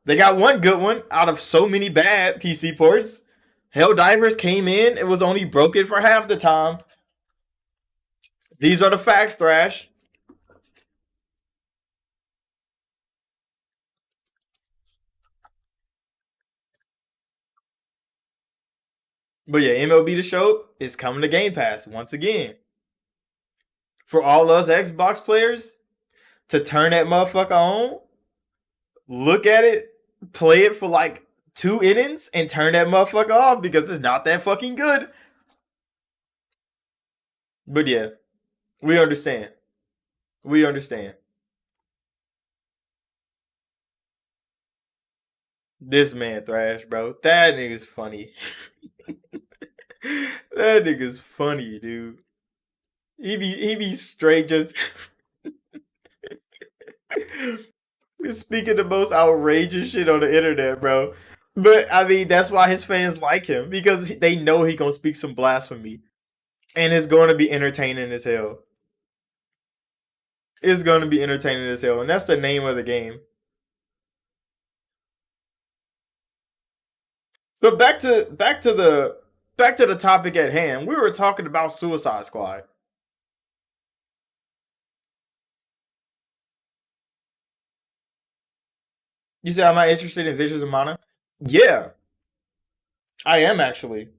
S1: They got one good one out of so many bad PC ports. Helldivers came in. It was only broken for half the time. These are the facts, Thrash. But yeah, MLB The Show is coming to Game Pass once again. For all us Xbox players to turn that motherfucker on, look at it, play it for like 2 innings, and turn that motherfucker off because it's not that fucking good. But yeah, we understand. We understand. This man Thrash, bro. That nigga's funny. That nigga's funny, dude. He be straight just speaking the most outrageous shit on the internet, bro. But I mean, that's why his fans like him because they know he gonna speak some blasphemy, and it's going to be entertaining as hell. It's going to be entertaining as hell, and that's the name of the game. But back to the topic at hand. We were talking about Suicide Squad. You said, am I interested in Visions of Mana? Yeah, I am actually.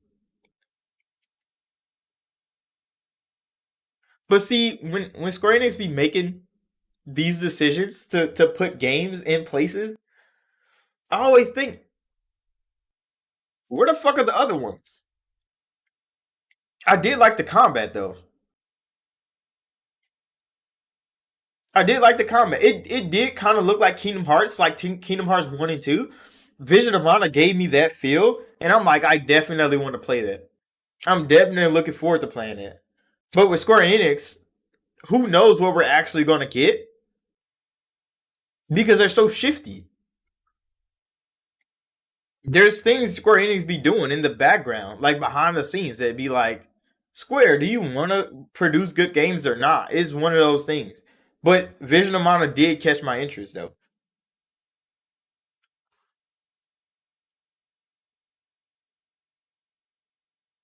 S1: But see, when Square Enix be making these decisions to put games in places, I always think, where the fuck are the other ones? I did like the combat though. I did like the combat. It did kind of look like Kingdom Hearts, like Kingdom Hearts 1 and 2. Vision of Mana gave me that feel, and I'm like, I definitely want to play that. I'm definitely looking forward to playing it. But with Square Enix, who knows what we're actually going to get? Because they're so shifty. There's things Square Enix be doing in the background, like behind the scenes, that be like, Square, do you want to produce good games or not? It's one of those things. But Vision of Mana did catch my interest, though.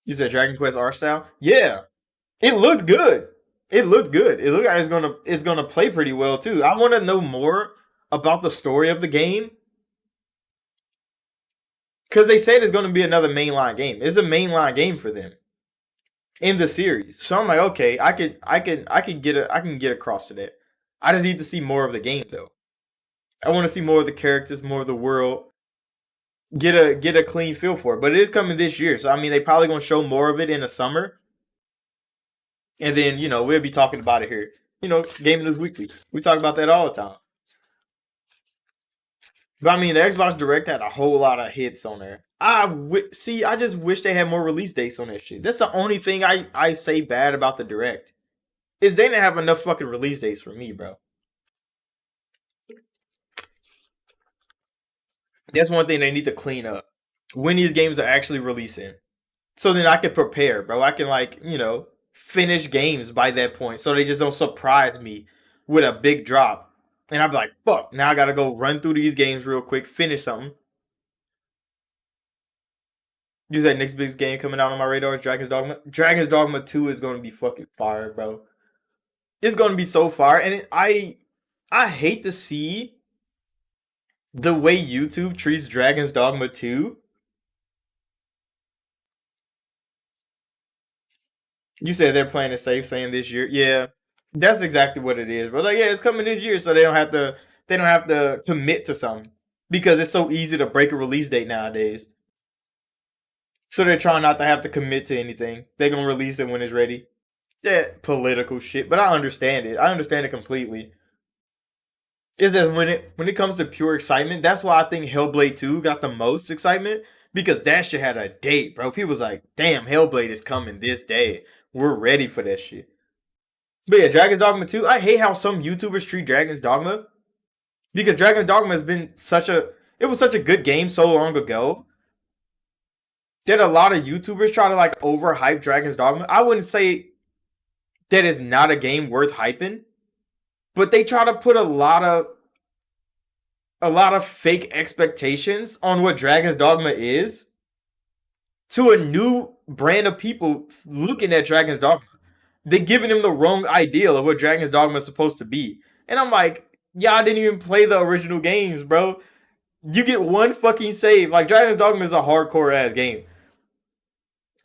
S1: You said Dragon Quest art style? Yeah, it looked good. It looked good. It looked like it's gonna play pretty well too. I want to know more about the story of the game because they said it's gonna be another mainline game. It's a mainline game for them in the series. So I'm like, okay, I can get across to that. I just need to see more of the game though. I want to see more of the characters, more of the world. Get a clean feel for it. But it is coming this year, so I mean they probably gonna show more of it in the summer, and then we'll be talking about it here. Game News Weekly. We talk about that all the time. But I mean, the Xbox Direct had a whole lot of hits on there. See. I just wish they had more release dates on that shit. That's the only thing I say bad about the Direct is they didn't have enough fucking release dates for me, bro. That's one thing they need to clean up. When these games are actually releasing. So then I can prepare, bro. I can like, finish games by that point. So they just don't surprise me with a big drop. And I'd be like, fuck, now I gotta go run through these games real quick, finish something. You said next big game coming out on my radar is Dragon's Dogma. Dragon's Dogma 2 is gonna be fucking fire, bro. It's gonna be so fire. And I hate to see the way YouTube treats Dragon's Dogma 2. You said they're playing it safe, saying this year. Yeah, that's exactly what it is. But like, yeah, it's coming this year, so they don't have to commit to something because it's so easy to break a release date nowadays. So they're trying not to have to commit to anything. They're gonna release it when it's ready. Yeah, political shit, but I understand it. I understand it completely. Is that when it comes to pure excitement, that's why I think Hellblade 2 got the most excitement because that shit had a date, bro. People was like, "Damn, Hellblade is coming this day. We're ready for that shit." But yeah, Dragon's Dogma 2. I hate how some YouTubers treat Dragon's Dogma because Dragon's Dogma has been it was such a good game so long ago that a lot of YouTubers try to like overhype Dragon's Dogma. I wouldn't say that it's not a game worth hyping, but they try to put a lot of fake expectations on what Dragon's Dogma is to a new brand of people looking at Dragon's Dogma. They're giving him the wrong ideal of what Dragon's Dogma is supposed to be. And I'm like, y'all didn't even play the original games, bro. You get one fucking save. Like, Dragon's Dogma is a hardcore ass game.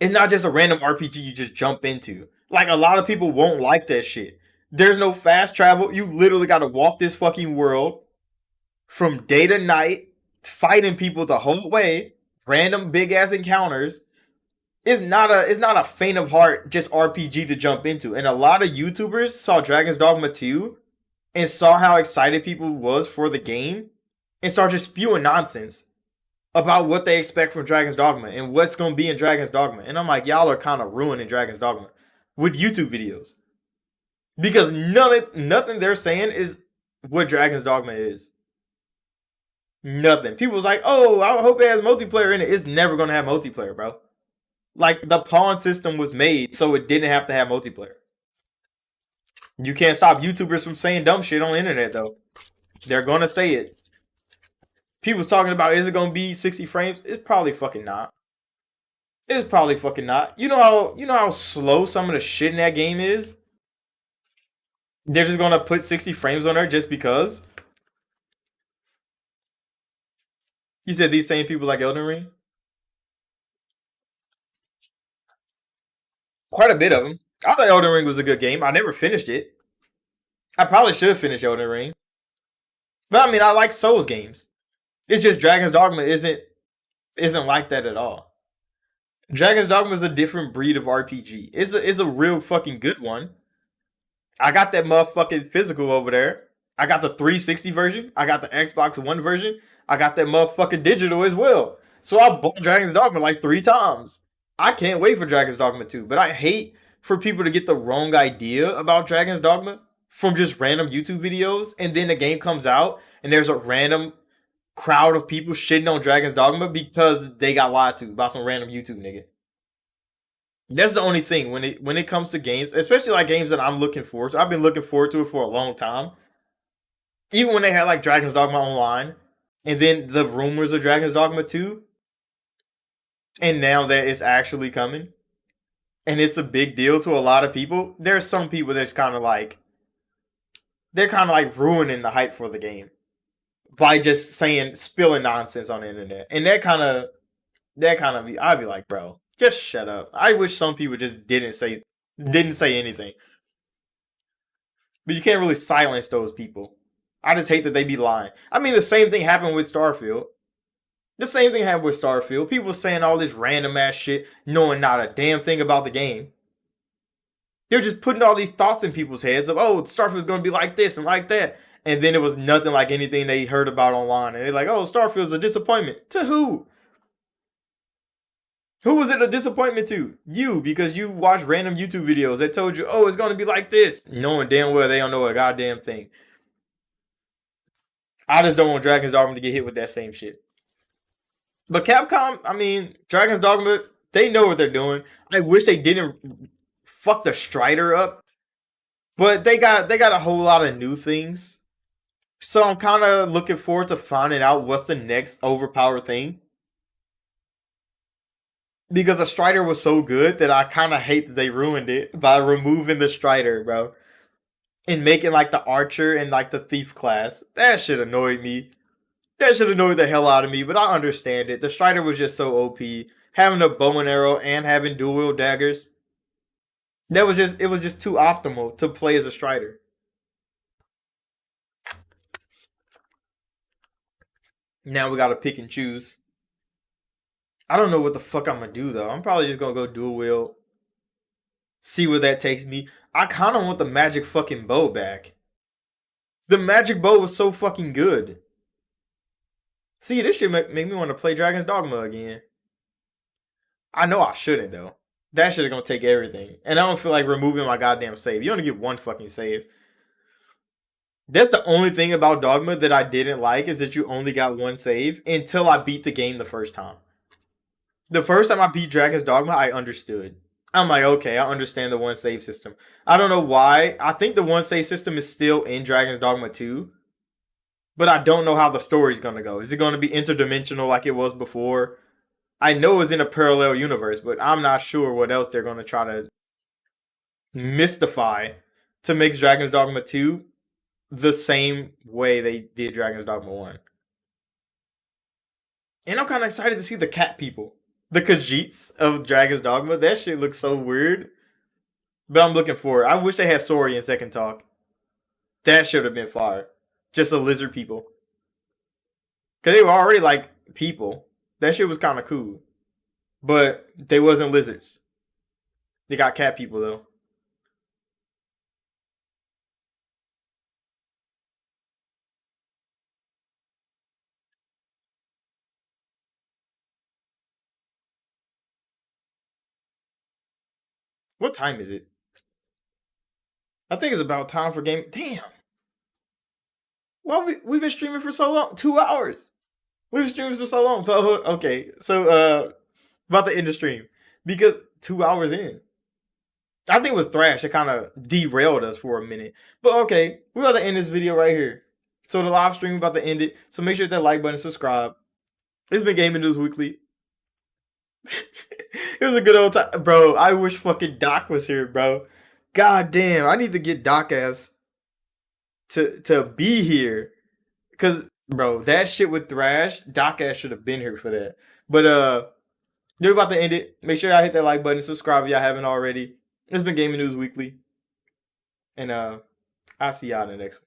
S1: It's not just a random RPG you just jump into. Like, a lot of people won't like that shit. There's no fast travel. You literally gotta walk this fucking world from day to night, fighting people the whole way, random big ass encounters. It's not a faint of heart just RPG to jump into. And a lot of YouTubers saw Dragon's Dogma 2 and saw how excited people was for the game and started just spewing nonsense about what they expect from Dragon's Dogma and what's gonna be in Dragon's Dogma. And I'm like, y'all are kind of ruining Dragon's Dogma with YouTube videos. Because nothing they're saying is what Dragon's Dogma is. Nothing. People was like, oh, I hope it has multiplayer in it. It's never gonna have multiplayer, bro. Like, the pawn system was made so it didn't have to have multiplayer. You can't stop YouTubers from saying dumb shit on the internet, though. They're gonna say it. People's talking about, is it gonna be 60 frames? It's probably fucking not. It's probably fucking not. You know how slow some of the shit in that game is? They're just gonna put 60 frames on there just because? You said these same people like Elden Ring? Quite a bit of them. I thought Elden Ring was a good game. I never finished it. I probably should finish Elden Ring. But I mean, I like Souls games. It's just Dragon's Dogma isn't like that at all. Dragon's Dogma is a different breed of RPG. It's a real fucking good one. I got that motherfucking physical over there. I got the 360 version. I got the Xbox One version. I got that motherfucking digital as well. So I bought Dragon's Dogma like 3 times. I can't wait for Dragon's Dogma 2. But I hate for people to get the wrong idea about Dragon's Dogma from just random YouTube videos. And then the game comes out and there's a random crowd of people shitting on Dragon's Dogma because they got lied to by some random YouTube nigga. That's the only thing when it comes to games, especially like games that I'm looking forward to. I've been looking forward to it for a long time. Even when they had like Dragon's Dogma Online, and then the rumors of Dragon's Dogma 2, and now that it's actually coming, and it's a big deal to a lot of people. There's some people that's kind of like they're kind of like ruining the hype for the game by just saying spilling nonsense on the internet, and that kind of I'd be like, bro, just shut up. I wish some people just didn't say anything. But you can't really silence those people. I just hate that they be lying. I mean, the same thing happened with Starfield. The same thing happened with Starfield. People saying all this random ass shit, knowing not a damn thing about the game. They're just putting all these thoughts in people's heads of, oh, Starfield's gonna be like this and like that. And then it was nothing like anything they heard about online. And they're like, oh, Starfield's a disappointment. To who? Who was it a disappointment to? You, because you watched random YouTube videos that told you, oh, it's gonna be like this, knowing damn well they don't know a goddamn thing. I just don't want Dragon's Dogma to get hit with that same shit. But Capcom, I mean, Dragon's Dogma, they know what they're doing. I wish they didn't fuck the Strider up, but they got a whole lot of new things. So I'm kind of looking forward to finding out what's the next overpowered thing. Because the Strider was so good that I kind of hate that they ruined it by removing the Strider, bro. And making like the Archer and like the Thief class. That shit annoyed me. That should annoy the hell out of me, but I understand it. The Strider was just so OP. Having a bow and arrow and having dual wield daggers. It was just too optimal to play as a Strider. Now we gotta pick and choose. I don't know what the fuck I'm gonna do though. I'm probably just gonna go dual wield. See where that takes me. I kinda want the magic fucking bow back. The magic bow was so fucking good. See, this shit make me want to play Dragon's Dogma again. I know I shouldn't though. That shit is gonna take everything. And I don't feel like removing my goddamn save. You only get one fucking save. That's the only thing about Dogma that I didn't like is that you only got one save until I beat the game the first time. The first time I beat Dragon's Dogma, I understood. I'm like, okay, I understand the one save system. I don't know why. I think the one save system is still in Dragon's Dogma 2. But I don't know how the story's gonna go. Is it gonna be interdimensional like it was before? I know it's in a parallel universe, but I'm not sure what else they're gonna try to mystify to make Dragon's Dogma 2 the same way they did Dragon's Dogma 1. And I'm kind of excited to see the cat people. The Khajiits of Dragon's Dogma. That shit looks so weird. But I'm looking forward. I wish they had Sori in Second Talk. That should have been fire. Just a lizard people. Because they were already like people. That shit was kind of cool. But they wasn't lizards. They got cat people though. What time is it? I think it's about time for game. Damn. Well, we've been streaming for so long. 2 hours. We've been streaming for so long. Okay, so about to end the stream because 2 hours in. I think it was Thrash that kind of derailed us for a minute. But okay, we're about to end this video right here. So the live stream about to end it. So make sure to hit that like button, subscribe. It's been Gaming News Weekly. It was a good old time, bro. I wish fucking Doc was here, bro. God damn, I need to get Doc ass to be here, cause bro, that shit with Thrash, Doc ass should have been here for that. But they're about to end it. Make sure y'all hit that like button, subscribe if y'all haven't already. It's been Gaming News Weekly, and I'll see y'all in the next one.